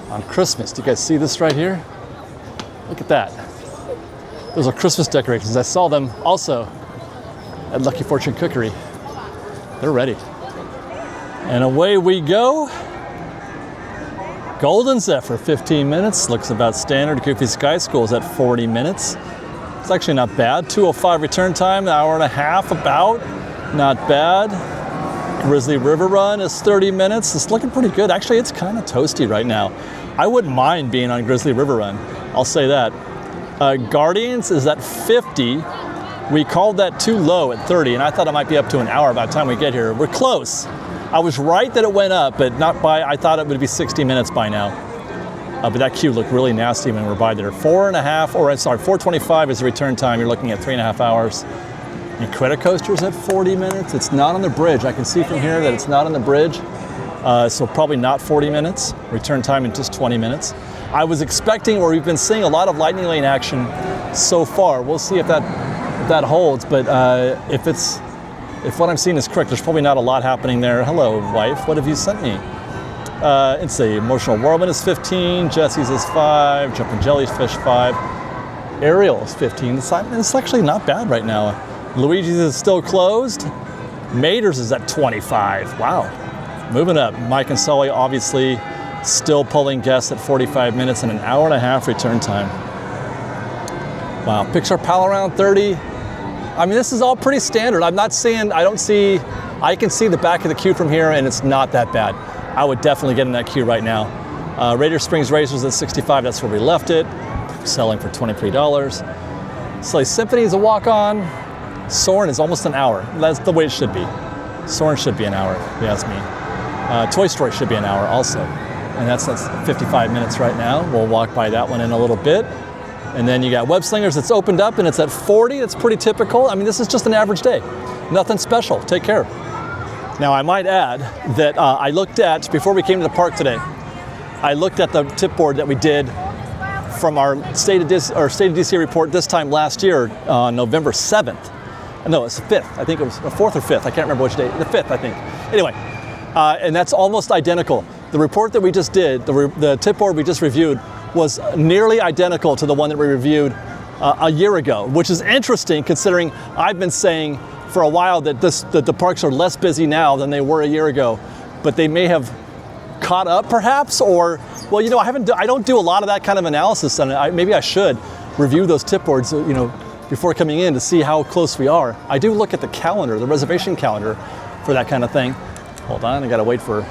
on Christmas. Do you guys see this right here? Look at that. Those are Christmas decorations. I saw them also at Lucky Fortune Cookery. They're ready. And away we go. Golden Zephyr, 15 minutes. Looks about standard. Goofy Sky School is at 40 minutes. It's actually not bad. 2:05 return time, an hour and a half about. Not bad. Grizzly River Run is 30 minutes. It's looking pretty good. Actually, it's kind of toasty right now. I wouldn't mind being on Grizzly River Run. I'll say that. Guardians is at 50. We called that too low at 30, and I thought it might be up to an hour by the time we get here. We're close. I was right that it went up, but not by, I thought it would be 60 minutes by now. But that queue looked really nasty when we were by there. 4:25 is the return time. You're looking at 3.5 hours. Incredicoaster's at 40 minutes. It's not on the bridge. I can see from here that it's not on the bridge. So probably not 40 minutes. Return time in just 20 minutes. I was expecting, or we've been seeing a lot of lightning lane action so far. We'll see if that holds, but if what I'm seeing is correct, there's probably not a lot happening there. Hello, wife, what have you sent me? It's a Emotional Whirlwind is 15, Jesse's is 5, Jumpin' Jellyfish 5, Ariel is 15. It's actually not bad right now. Luigi's is still closed. Mater's is at 25. Wow, moving up. Mike and Sully obviously still pulling guests at 45 minutes and an hour and a half return time. Wow, Pixar Pal-A-Round 30. I mean, this is all pretty standard. I'm not saying, I can see the back of the queue from here and it's not that bad. I would definitely get in that queue right now. Radiator Springs Racers at 65, that's where we left it. Selling for $23. Sleigh Symphony is a walk-on. Soarin is almost an hour. That's the way it should be. Soarin should be an hour, if you ask me. Toy Story should be an hour also. And that's 55 minutes right now. We'll walk by that one in a little bit. And then you got Web Slingers, it's opened up and it's at 40. It's pretty typical. I mean, this is just an average day. Nothing special. Take care. Now I might add that I looked at, before we came to the park today, I looked at the tip board that we did from our State of DCA report this time last year on November 7th. No, it's the 5th. I think it was the 4th or 5th. I can't remember which day. The 5th, I think. Anyway, and that's almost identical. The report that we just did, the tip board we just reviewed, was nearly identical to the one that we reviewed a year ago, which is interesting considering I've been saying for a while that the parks are less busy now than they were a year ago, but they may have caught up perhaps, or, well, you know, I don't do a lot of that kind of analysis on it. Maybe I should review those tip boards, you know, before coming in to see how close we are. I do look at the calendar, the reservation calendar for that kind of thing. Hold on, I gotta wait for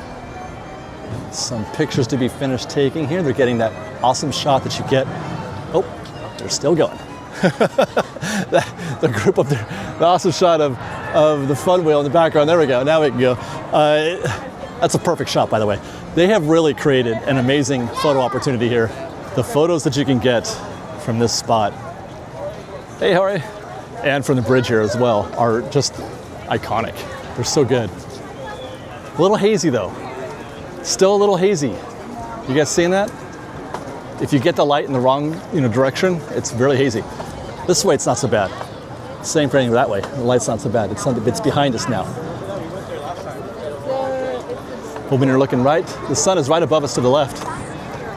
some pictures to be finished taking here. They're getting that awesome shot that you get. Oh, they're still going. the group up there, the awesome shot of the fun wheel in the background. There we go, now we can go. That's a perfect shot, by the way. They have really created an amazing photo opportunity here. The photos that you can get from this spot, hey, how are you? And from the bridge here as well are just iconic. They're so good. A little hazy though. Still a little hazy. You guys seeing that? If you get the light in the wrong, you know, direction, it's really hazy. This way it's not so bad. Same for that way. The light's not so bad. It's behind us now. But when you're looking right, the sun is right above us to the left.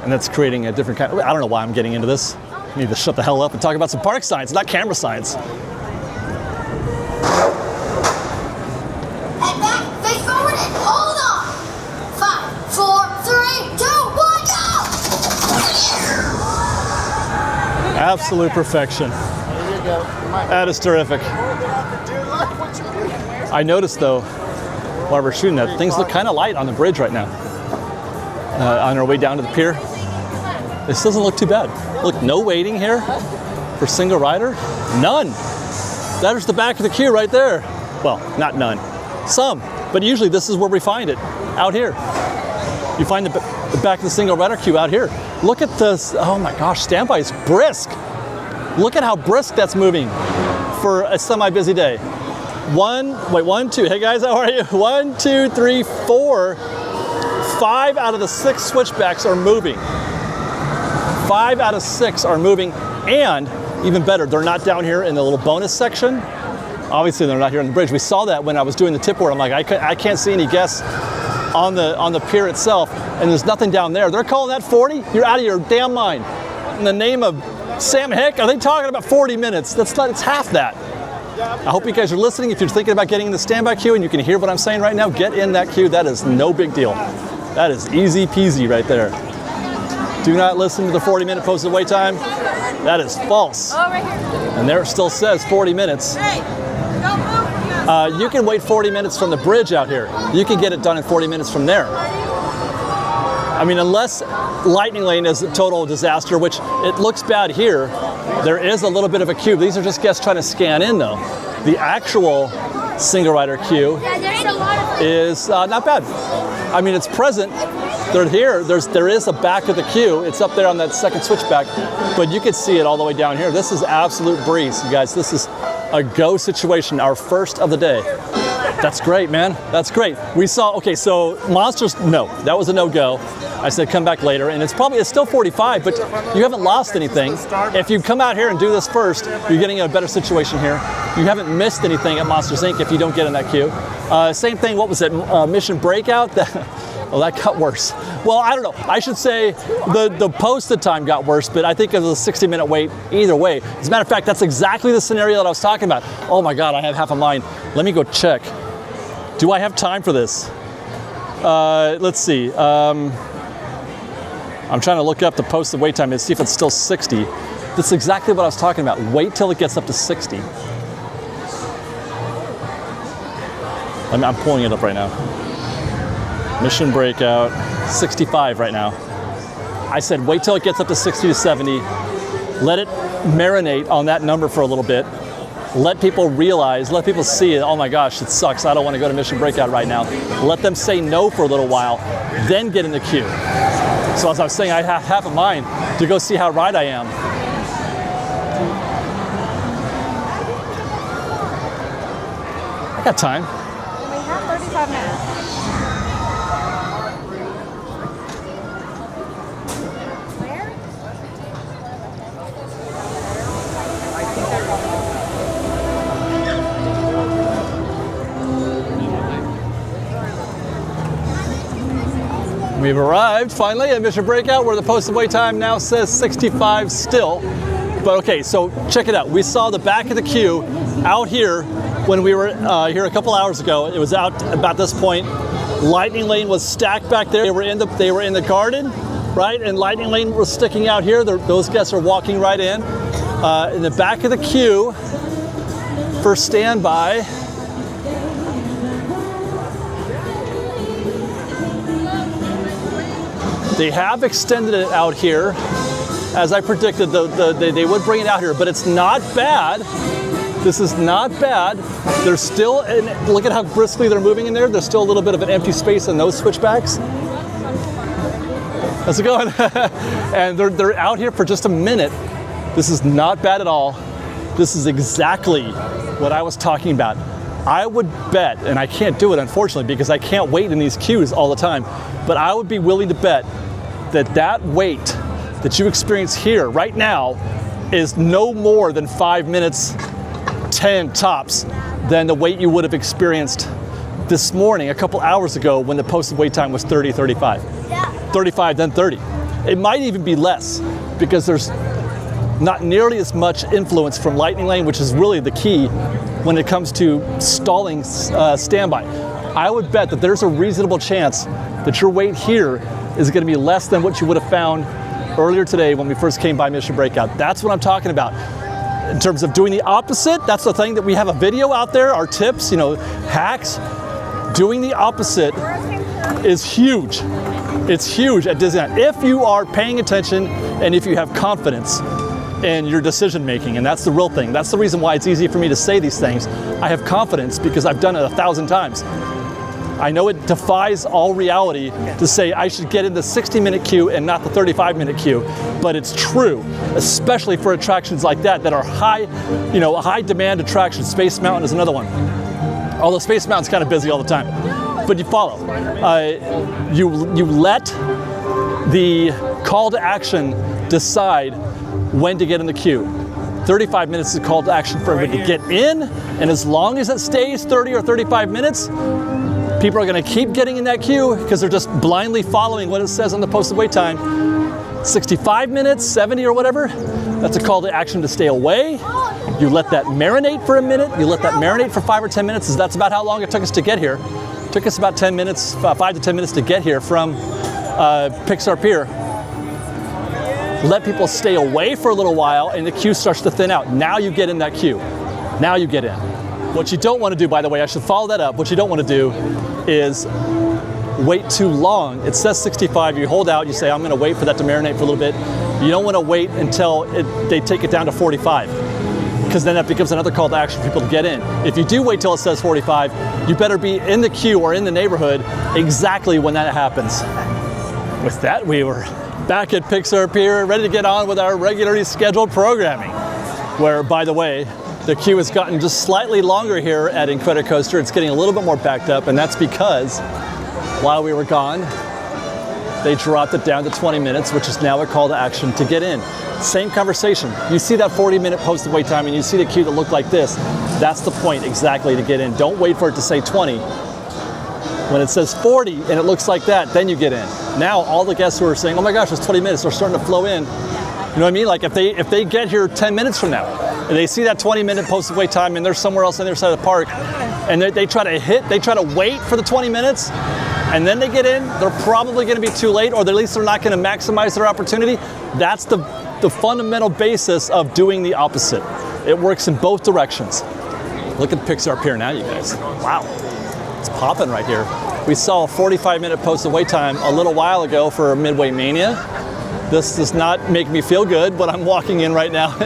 And that's creating a different kind of, I don't know why I'm getting into this. I need to shut the hell up and talk about some park science, not camera science. Head back, face forward, and hold on. 5, 4, 3, 2, 1, go! Absolute perfection. There you go. That is terrific. I noticed though, while we're shooting that, things look kind of light on the bridge right now. On our way down to the pier. This doesn't look too bad. Look, no waiting here for single rider. None. There's the back of the queue right there. Well, not none. Some, but usually this is where we find it, out here. You find the back of the single rider queue out here. Look at this, oh my gosh, standby is brisk. Look at how brisk that's moving for a semi-busy day. 1, 2, hey guys, how are you? 1, 2, 3, 4. 5 out of the 6 switchbacks are moving. 5 out of 6 are moving, and even better, they're not down here in the little bonus section. Obviously, they're not here on the bridge. We saw that when I was doing the tip board. I'm like, I can't see any guests on the pier itself, and there's nothing down there. They're calling that 40? You're out of your damn mind. In the name of Sam Hick, are they talking about 40 minutes? It's half that. I hope you guys are listening. If you're thinking about getting in the standby queue and you can hear what I'm saying right now, get in that queue. That is no big deal. That is easy peasy right there. Do not listen to the 40-minute posted wait time. That is false. And there it still says 40 minutes. You can wait 40 minutes from the bridge out here. You can get it done in 40 minutes from there. I mean, unless Lightning Lane is a total disaster, which it looks bad here, there is a little bit of a queue. These are just guests trying to scan in though. The actual single rider queue is not bad. I mean, it's present. They're here. There is a back of the queue. It's up there on that second switchback, but you can see it all the way down here. This is absolute breeze, you guys. This is a go situation, our first of the day. That's great, man. That's great. We saw, okay, so Monsters, no, that was a no-go. I said come back later, and it's still 45, but you haven't lost anything. If you come out here and do this first, you're getting in a better situation here. You haven't missed anything at Monsters, Inc. if you don't get in that queue. Same thing, what was it, Mission Breakout? Well, that got worse. Well, I don't know. I should say the posted time got worse, but I think it was a 60-minute wait either way. As a matter of fact, that's exactly the scenario that I was talking about. Oh my God, I have half a mind. Let me go check. Do I have time for this? Let's see. I'm trying to look up the posted wait time and see if it's still 60. That's exactly what I was talking about. Wait till it gets up to 60. I'm pulling it up right now. Mission Breakout, 65 right now. I said wait till it gets up to 60 to 70. Let it marinate on that number for a little bit. Let people realize, let people see, oh my gosh, it sucks. I don't want to go to Mission Breakout right now. Let them say no for a little while, then get in the queue. So as I was saying, I have half a mind to go see how right I am. I got time. We have 30 5 minutes. We've arrived finally at Mission Breakout, where the posted wait time now says 65 still. But okay, so check it out. We saw the back of the queue out here when we were here a couple hours ago. It was out about this point. Lightning Lane was stacked back there. They were in the garden, right? And Lightning Lane was sticking out here. Those guests are walking right in the back of the queue for standby. They have extended it out here, as I predicted. They would bring it out here, but it's not bad. This is not bad. There's still, look at how briskly they're moving in there. There's still a little bit of an empty space in those switchbacks. How's it going? And they're out here for just a minute. This is not bad at all. This is exactly what I was talking about. I would bet, and I can't do it unfortunately because I can't wait in these queues all the time, but I would be willing to bet that wait that you experience here right now is no more than 5 minutes, 10 tops, than the wait you would have experienced this morning, a couple hours ago, when the posted wait time was 30, 35. 35, then 30. It might even be less because there's not nearly as much influence from Lightning Lane, which is really the key when it comes to stalling standby. I would bet that there's a reasonable chance that your wait here is going to be less than what you would have found earlier today when we first came by Mission Breakout. That's what I'm talking about. In terms of doing the opposite, that's the thing that we have a video out there, our tips, hacks. Doing the opposite is huge. It's huge at Disneyland if you are paying attention and if you have confidence in your decision making, and that's the real thing. That's the reason why it's easy for me to say these things. I have confidence because I've done it 1,000 times. I know it defies all reality to say I should get in the 60-minute queue and not the 35-minute queue, but it's true, especially for attractions like that are high, high demand attractions. Space Mountain is another one. Although Space Mountain's kind of busy all the time, but you follow. You let the call to action decide when to get in the queue. 35 minutes is a call to action for everybody to get in, and as long as it stays 30 or 35 minutes, people are going to keep getting in that queue because they're just blindly following what it says on the posted wait time. 65 minutes, 70 or whatever, that's a call to action to stay away. You let that marinate for a minute. You let that marinate for 5 or 10 minutes. That's about how long it took us to get here. It took us about 10 minutes, 5 to 10 minutes to get here from Pixar Pier. Let people stay away for a little while and the queue starts to thin out. Now you get in that queue. Now you get in. What you don't want to do, by the way, I should follow that up. What you don't want to do is wait too long. It says 65, you hold out, you say, I'm going to wait for that to marinate for a little bit. You don't want to wait until they take it down to 45, because then that becomes another call to action for people to get in. If you do wait till it says 45, you better be in the queue or in the neighborhood exactly when that happens. With that, we were back at Pixar Pier, ready to get on with our regularly scheduled programming, where, by the way, the queue has gotten just slightly longer here at Incredicoaster. It's getting a little bit more backed up, and that's because while we were gone, they dropped it down to 20 minutes, which is now a call to action to get in. Same conversation. You see that 40-minute posted wait time and you see the queue that looked like this. That's the point exactly to get in. Don't wait for it to say 20. When it says 40 and it looks like that, then you get in. Now all the guests who are saying, oh my gosh, it's 20 minutes, they're starting to flow in. You know what I mean? Like if they get here 10 minutes from now, and they see that 20-minute posted wait time and they're somewhere else on the other side of the park, and they try to wait for the 20 minutes, and then they get in, they're probably going to be too late, or at least they're not going to maximize their opportunity. That's the fundamental basis of doing the opposite. It works in both directions. Look at Pixar Pier now, you guys. Wow, it's popping right here. We saw a 45-minute posted wait time a little while ago for Midway Mania. This does not make me feel good, but I'm walking in right now.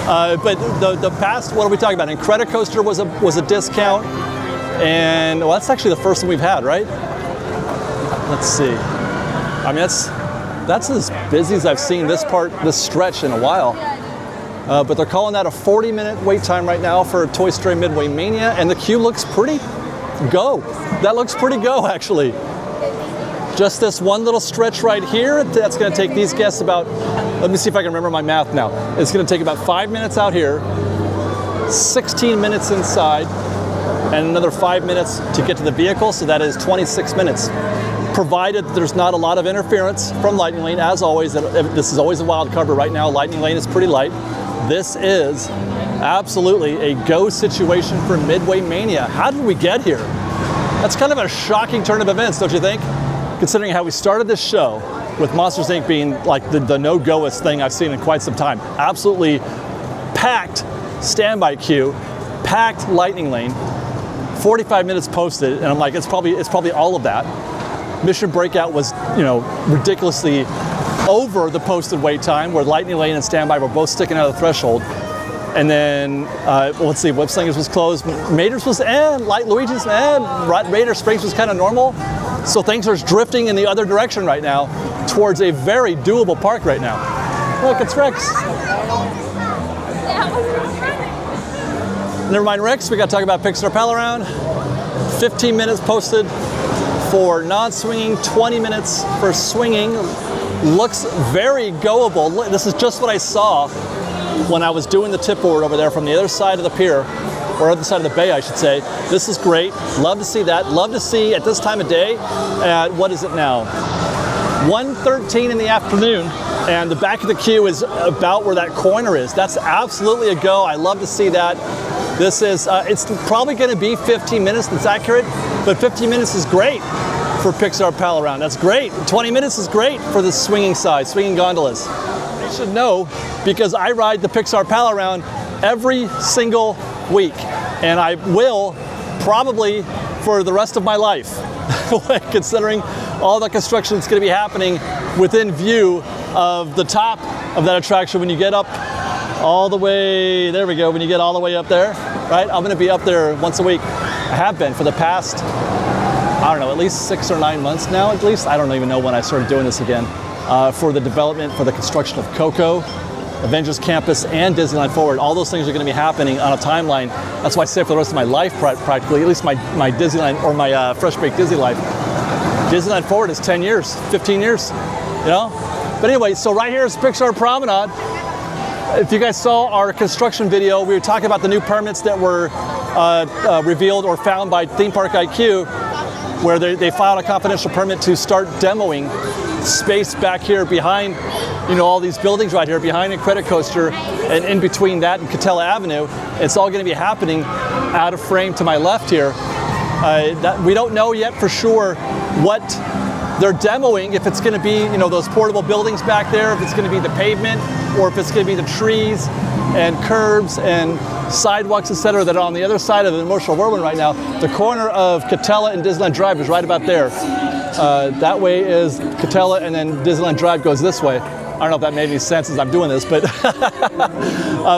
But the past, what are we talking about? Incredicoaster was a discount, and well, that's actually the first one we've had, right? Let's see. I mean, that's as busy as I've seen this stretch in a while. But they're calling that a 40-minute wait time right now for Toy Story Midway Mania, and the queue looks pretty go. That looks pretty go, actually. Just this one little stretch right here, that's gonna take these guests about, let me see if I can remember my math now. It's gonna take about 5 minutes out here, 16 minutes inside, and another 5 minutes to get to the vehicle, so that is 26 minutes. Provided there's not a lot of interference from Lightning Lane, as always. This is always a wild card, but right now Lightning Lane is pretty light. This is absolutely a go situation for Midway Mania. How did we get here? That's kind of a shocking turn of events, don't you think? Considering how we started this show with Monsters Inc. being like the no-goest thing I've seen in quite some time. Absolutely packed standby queue, packed Lightning Lane, 45 minutes posted, and I'm like, it's probably all of that. Mission Breakout was, ridiculously over the posted wait time, where Lightning Lane and Standby were both sticking out of the threshold. And then, let's see, Whip Slingers was closed, Mater's was Luigi's Radiator Springs was kind of normal. So things are drifting in the other direction right now, towards a very doable park right now. Look, it's Rex. Never mind Rex, we got to talk about Pixar Pal-A-Round. 15 minutes posted for non-swinging, 20 minutes for swinging. Looks very goable. This is just what I saw when I was doing the tip board over there from the other side of the pier, or other side of the bay, I should say. This is great. Love to see that. Love to see at this time of day, at what is it now? 1:13 in the afternoon, and the back of the queue is about where that corner is. That's absolutely a go. I love to see that. This is, it's probably going to be 15 minutes, that's accurate, but 15 minutes is great for Pixar Pal-A-Round. That's great. 20 minutes is great for the swinging side, swinging gondolas. You should know, because I ride the Pixar Pal-A-Round every single week, and I will probably for the rest of my life, considering all the construction that's going to be happening within view of the top of that attraction when you get up all the way, there we go, when you get all the way up there, right? I'm gonna be up there once a week. I have been for the past, I don't know, at least 6 or 9 months now, at least. I don't even know when I started doing this again. For the development, for the construction of Coco, Avengers Campus, and Disneyland Forward. All those things are gonna be happening on a timeline. That's why I say for the rest of my life, practically, at least my Disneyland, or my Fresh Baked Disney life. Disneyland Forward is 10 years, 15 years, But anyway, so right here is Pixar Promenade. If you guys saw our construction video, we were talking about the new permits that were revealed or found by Theme Park IQ, where they filed a confidential permit to start demoing space back here behind, all these buildings right here, behind Incredicoaster, and in between that and Catella Avenue. It's all going to be happening out of frame to my left here. That we don't know yet for sure what they're demoing, if it's going to be, those portable buildings back there, if it's going to be the pavement, or if it's going to be the trees and curbs and sidewalks, etc., that are on the other side of the emotional whirlwind right now. The corner of Catella and Disneyland Drive is right about there. That way is Catella, and then Disneyland Drive goes this way. I don't know if that made any sense as I'm doing this, but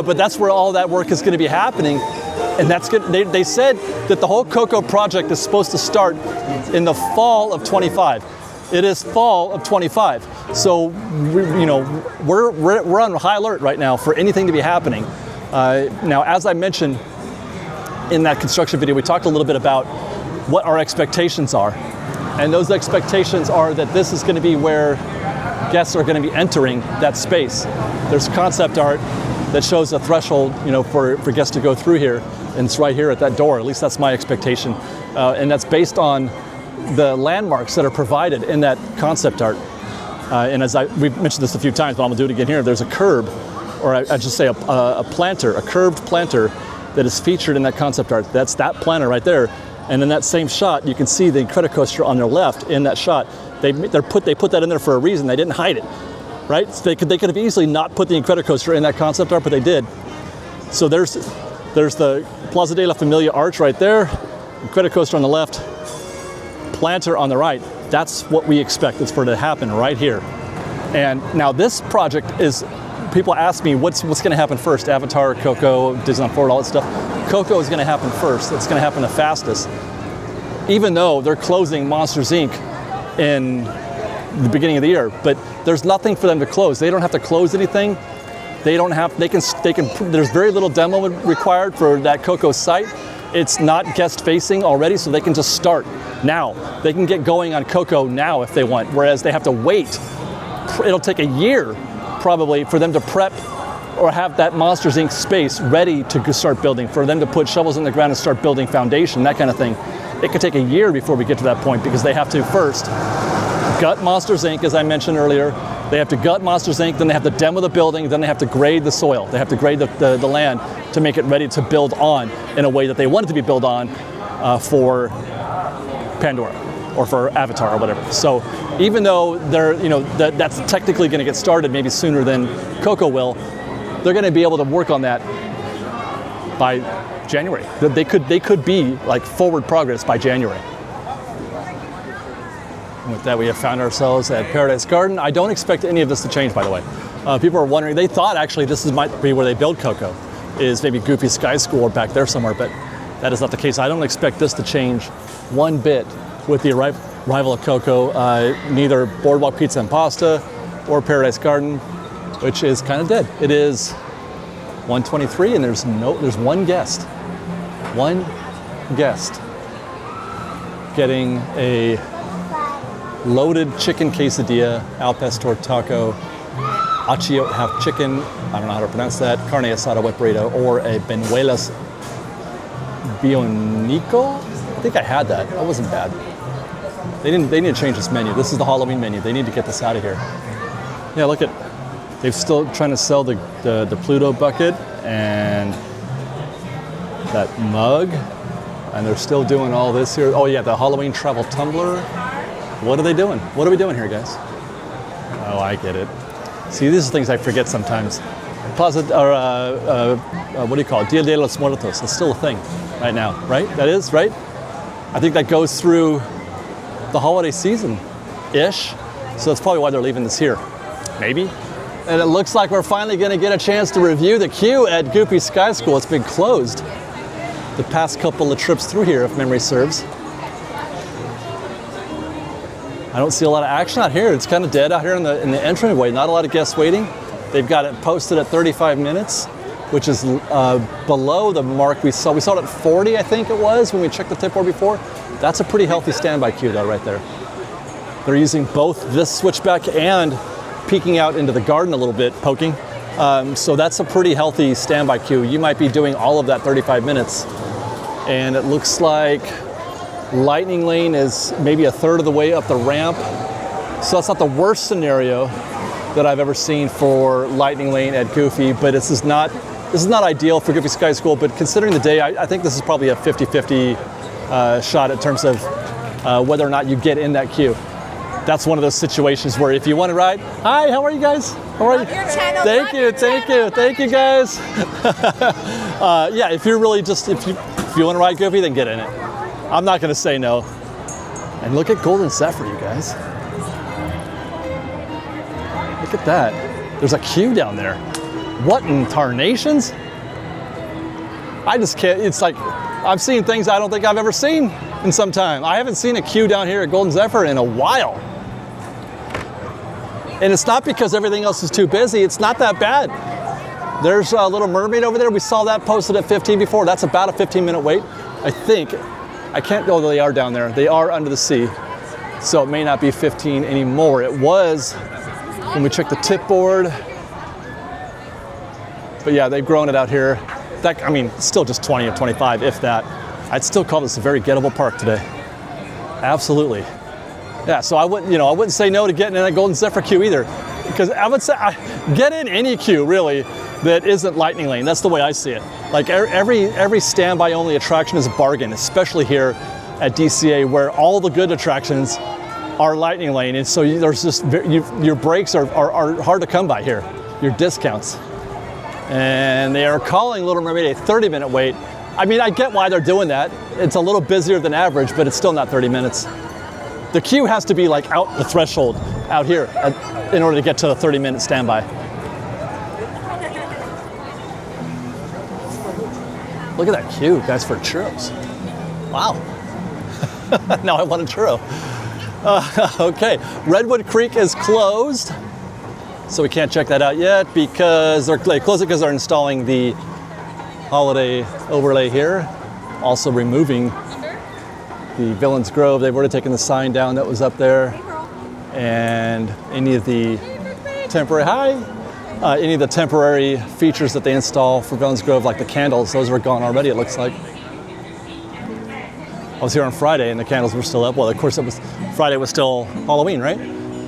but that's where all that work is going to be happening. And that's good. They said that the whole Coco project is supposed to start in the fall of 25. It is fall of 25. So, we're on high alert right now for anything to be happening. Now, as I mentioned in that construction video, we talked a little bit about what our expectations are. And those expectations are that this is going to be where guests are going to be entering that space. There's concept art that shows a threshold, for guests to go through here, and it's right here at that door. At least that's my expectation, and that's based on the landmarks that are provided in that concept art. And we've mentioned this a few times, but I'm gonna do it again here. There's a curb, or I should say a planter, a curved planter that is featured in that concept art. That's that planter right there. And in that same shot, you can see the Incredicoaster on their left in that shot. They put that in there for a reason. They didn't hide it, right? So they could have easily not put the Incredicoaster in that concept art, but they did. So there's the Plaza de la Familia arch right there, Incredicoaster on the left, planter on the right. That's what we expect is for it to happen right here. And now this project is, people ask me what's going to happen first, Avatar, Coco, Disneyland Forward, all that stuff. Coco is going to happen first. It's going to happen the fastest. Even though they're closing Monsters Inc. in the beginning of the year, but there's nothing for them to close. They don't have to close anything. They can, there's very little demo required for that Coco site. it's not guest facing already, so they can just start now. They can get going on Coco now if they want, whereas they have to wait. It'll take a year probably for them to prep or have that Monsters Inc. space ready to start building, for them to put shovels in the ground and start building foundation, that kind of thing. It could take a year before we get to that point because they have to first gut Monsters Inc., as I mentioned earlier. They have to gut Monsters Inc., then they have to demo the building, then they have to grade the soil. They have to grade the land to make it ready to build on in a way that they want it to be built on for Pandora or for Avatar or whatever. So even though they're, that's technically going to get started maybe sooner than Coco will, they're going to be able to work on that by January. They could be like forward progress by January. And with that, we have found ourselves at Paradise Garden. I don't expect any of this to change, by the way. People are wondering, they thought actually this might be where they build Coco, is maybe Goofy Sky School or back there somewhere, but that is not the case. I don't expect this to change one bit with the arrival of Coco, neither Boardwalk Pizza and Pasta or Paradise Garden, which is kind of dead. It is 1:23 and there's one guest. One guest getting a loaded chicken quesadilla, al pastor taco, achiote half chicken, I don't know how to pronounce that, carne asada wet burrito, or a benuelas bionico. I think I had that. That wasn't bad. They need to change this menu. This is the Halloween menu. They need to get this out of here. Yeah, look at, they're still trying to sell the Pluto bucket and that mug, and they're still doing all this here. Oh yeah, the Halloween travel tumbler. What are they doing? What are we doing here, guys? Oh, I get it. See, these are things I forget sometimes. Plaza, or what do you call it? Dia de los Muertos. It's still a thing right now, right? That is, right? I think that goes through the holiday season-ish. So that's probably why they're leaving this here. Maybe. And it looks like we're finally going to get a chance to review the queue at Goofy Sky School. It's been closed the past couple of trips through here, if memory serves. I don't see a lot of action out here. It's kind of dead out here in the entryway. Not a lot of guests waiting. They've got it posted at 35 minutes, which is below the mark we saw. We saw it at 40, I think it was, when we checked the tip board before. That's a pretty healthy standby queue, though, right there. They're using both this switchback and peeking out into the garden a little bit, poking. So that's a pretty healthy standby queue. You might be doing all of that 35 minutes. And it looks like Lightning Lane is maybe a third of the way up the ramp. So that's not the worst scenario that I've ever seen for Lightning Lane at Goofy, but this is not ideal for Goofy Sky School, but considering the day, I think this is probably a 50-50 shot in terms of whether or not you get in that queue. That's one of those situations where if you want to ride, hi, how are you guys? How are you? Thank you guys. Yeah, if you're really just, if you want to ride Goofy, then get in it. I'm not going to say no. And look at Golden Zephyr, you guys. Look at that. There's a queue down there. What in tarnations? I just can't, it's like, I'm seeing things I don't think I've ever seen in some time. I haven't seen a queue down here at Golden Zephyr in a while. And it's not because everything else is too busy. It's not that bad. There's a Little Mermaid over there. We saw that posted at 15 before. That's about a 15-minute wait, I think. I can't go, they are down there. They are under the sea. So it may not be 15 anymore. It was when we checked the tip board. But yeah, they've grown it out here. That, I mean, still just 20 or 25, if that. I'd still call this a very gettable park today. Absolutely. Yeah, so I wouldn't say no to getting in that Golden Zephyr queue either. Because I would say, get in any queue, really, that isn't Lightning Lane. That's the way I see it. Like every standby only attraction is a bargain, especially here at DCA, where all the good attractions are Lightning Lane, and so there's just your breaks are hard to come by here. Your discounts, and they are calling Little Mermaid a 30-minute wait. I mean, I get why they're doing that. It's a little busier than average, but it's still not 30 minutes. The queue has to be like out the threshold out here in order to get to the 30-minute standby. Look at that queue, guys, for churros. Wow. Now I want a churro. Okay, Redwood Creek is closed. So we can't check that out yet because they closed it because they're installing the holiday overlay here. also removing the Villains Grove. They've already taken the sign down that was up there. And any of the any of the temporary features that they install for Villains Grove, like the candles, those were gone already, it looks like. I was here on Friday and the candles were still up. Well, of course, Friday was still Halloween, right?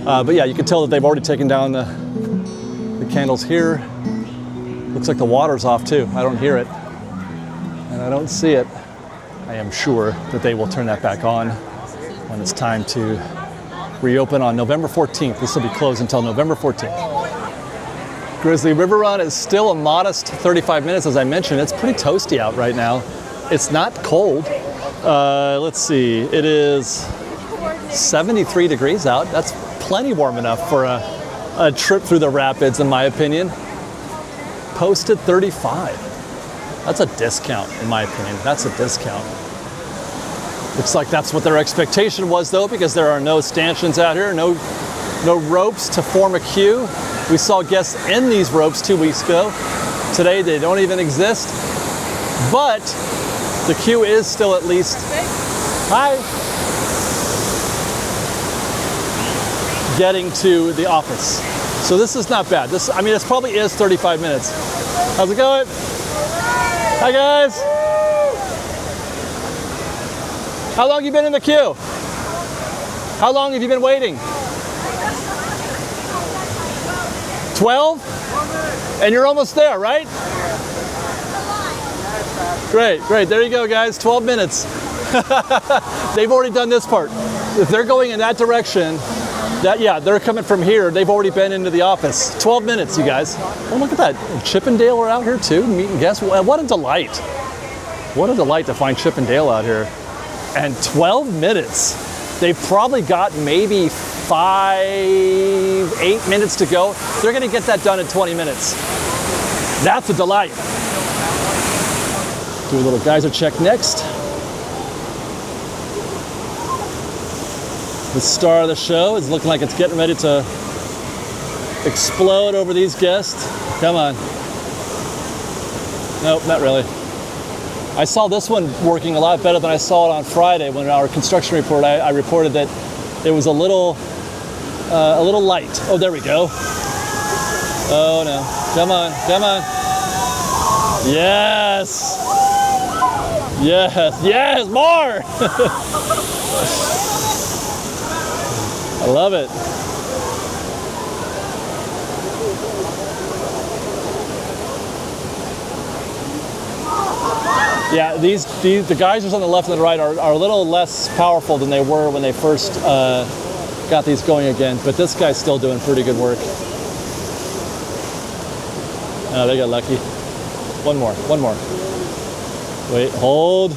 But yeah, you can tell that they've already taken down the candles here. Looks like the water's off too. I don't hear it and I don't see it. I am sure that they will turn that back on when it's time to reopen on November 14th. This will be closed until November 14th. Grizzly River Run is still a modest 35 minutes. As I mentioned, it's pretty toasty out right now. It's not cold. Let's see, it is 73 degrees out. That's plenty warm enough for a trip through the rapids, in my opinion. Posted 35. That's a discount, in my opinion. That's a discount. Looks like that's what their expectation was, though, because there are no stanchions out here, no ropes to form a queue. We saw guests in these ropes 2 weeks ago. Today, they don't even exist. But the queue is still at least, getting to the office. So this is not bad. This probably is 35 minutes. How's it going? Hi, guys. How long have you been in the queue? How long have you been waiting? 12? And you're almost there, right? Great, great. There you go, guys. 12 minutes. They've already done this part. If they're going in that direction, they're coming from here. They've already been into the office. 12 minutes, you guys. Oh, look at that. Chip and Dale are out here too, meeting guests. What a delight. What a delight to find Chip and Dale out here. And 12 minutes. They've probably got maybe 8 minutes to go. They're going to get that done in 20 minutes. That's a delight. Do a little geyser check next. The star of the show is looking like it's getting ready to explode over these guests. Come on. Nope, not really. I saw this one working a lot better than I saw it on Friday when in our construction report I reported that it was a little light. Oh, there we go. Oh no, come on, come on. Yes, yes, yes, more. I love it. Yeah, the geysers on the left and the right are a little less powerful than they were when they first got these going again, but this guy's still doing pretty good work. Oh, they got lucky. One more. Wait, hold.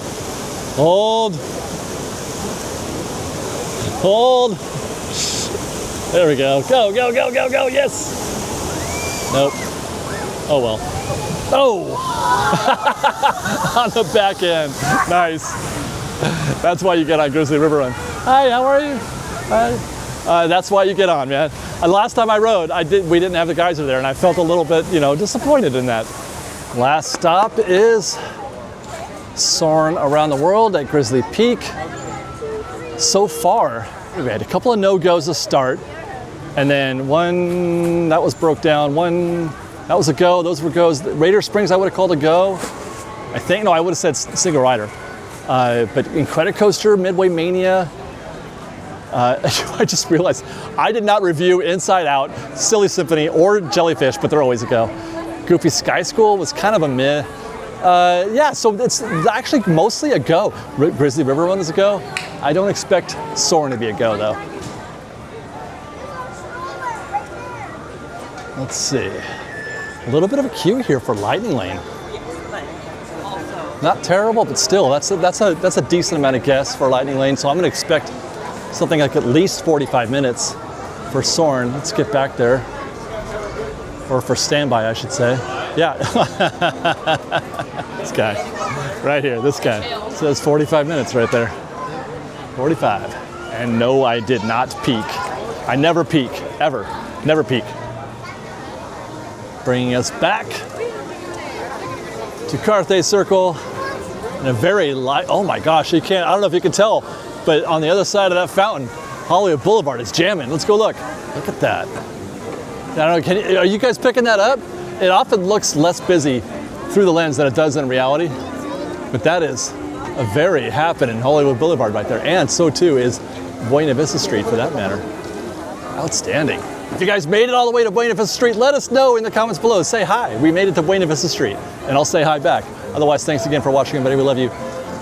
There we go. Go, yes. Nope. Oh well. Oh! On the back end. Nice. That's why you get on Grizzly River Run. Hi, how are you? Hi. That's why you get on, man. Last time I rode, we didn't have the geyser there, and I felt a little bit, disappointed in that. Last stop is Soarin' Around the World at Grizzly Peak. So far, we had a couple of no-goes to start, and then one that was broke down, one that was a go. Those were goes. Radiator Springs I would have called a go. I think, no, I would have said single rider. But Incredicoaster, Midway Mania, I just realized I did not review Inside Out, Silly Symphony, or Jellyfish, but they're always a go. Goofy Sky School was kind of a meh. Yeah, so it's actually mostly a go. Grizzly River Run is a go. I don't expect Soarin' to be a go, though. Let's see. A little bit of a queue here for Lightning Lane. Not terrible, but still, that's a decent amount of guests for Lightning Lane. So I'm going to expect something like at least 45 minutes for Soarin'. Let's get back there, or for standby, I should say. Yeah, this guy, right here. This guy says 45 minutes right there. 45. And no, I did not peak. I never peak, ever. Never peak. Bringing us back to Carthay Circle And a very light, oh my gosh, you can't, I don't know if you can tell, but on the other side of that fountain, Hollywood Boulevard is jamming. Let's go look. Look at that. I don't know, are you guys picking that up? It often looks less busy through the lens than it does in reality, but that is a very happening Hollywood Boulevard right there, and so too is Buena Vista Street for that matter. Outstanding. If you guys made it all the way to Buena Vista Street, let us know in the comments below. Say hi. We made it to Buena Vista Street, and I'll say hi back. Otherwise, thanks again for watching, everybody. We love you.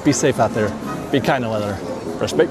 Be safe out there. Be kind to one another. Respect.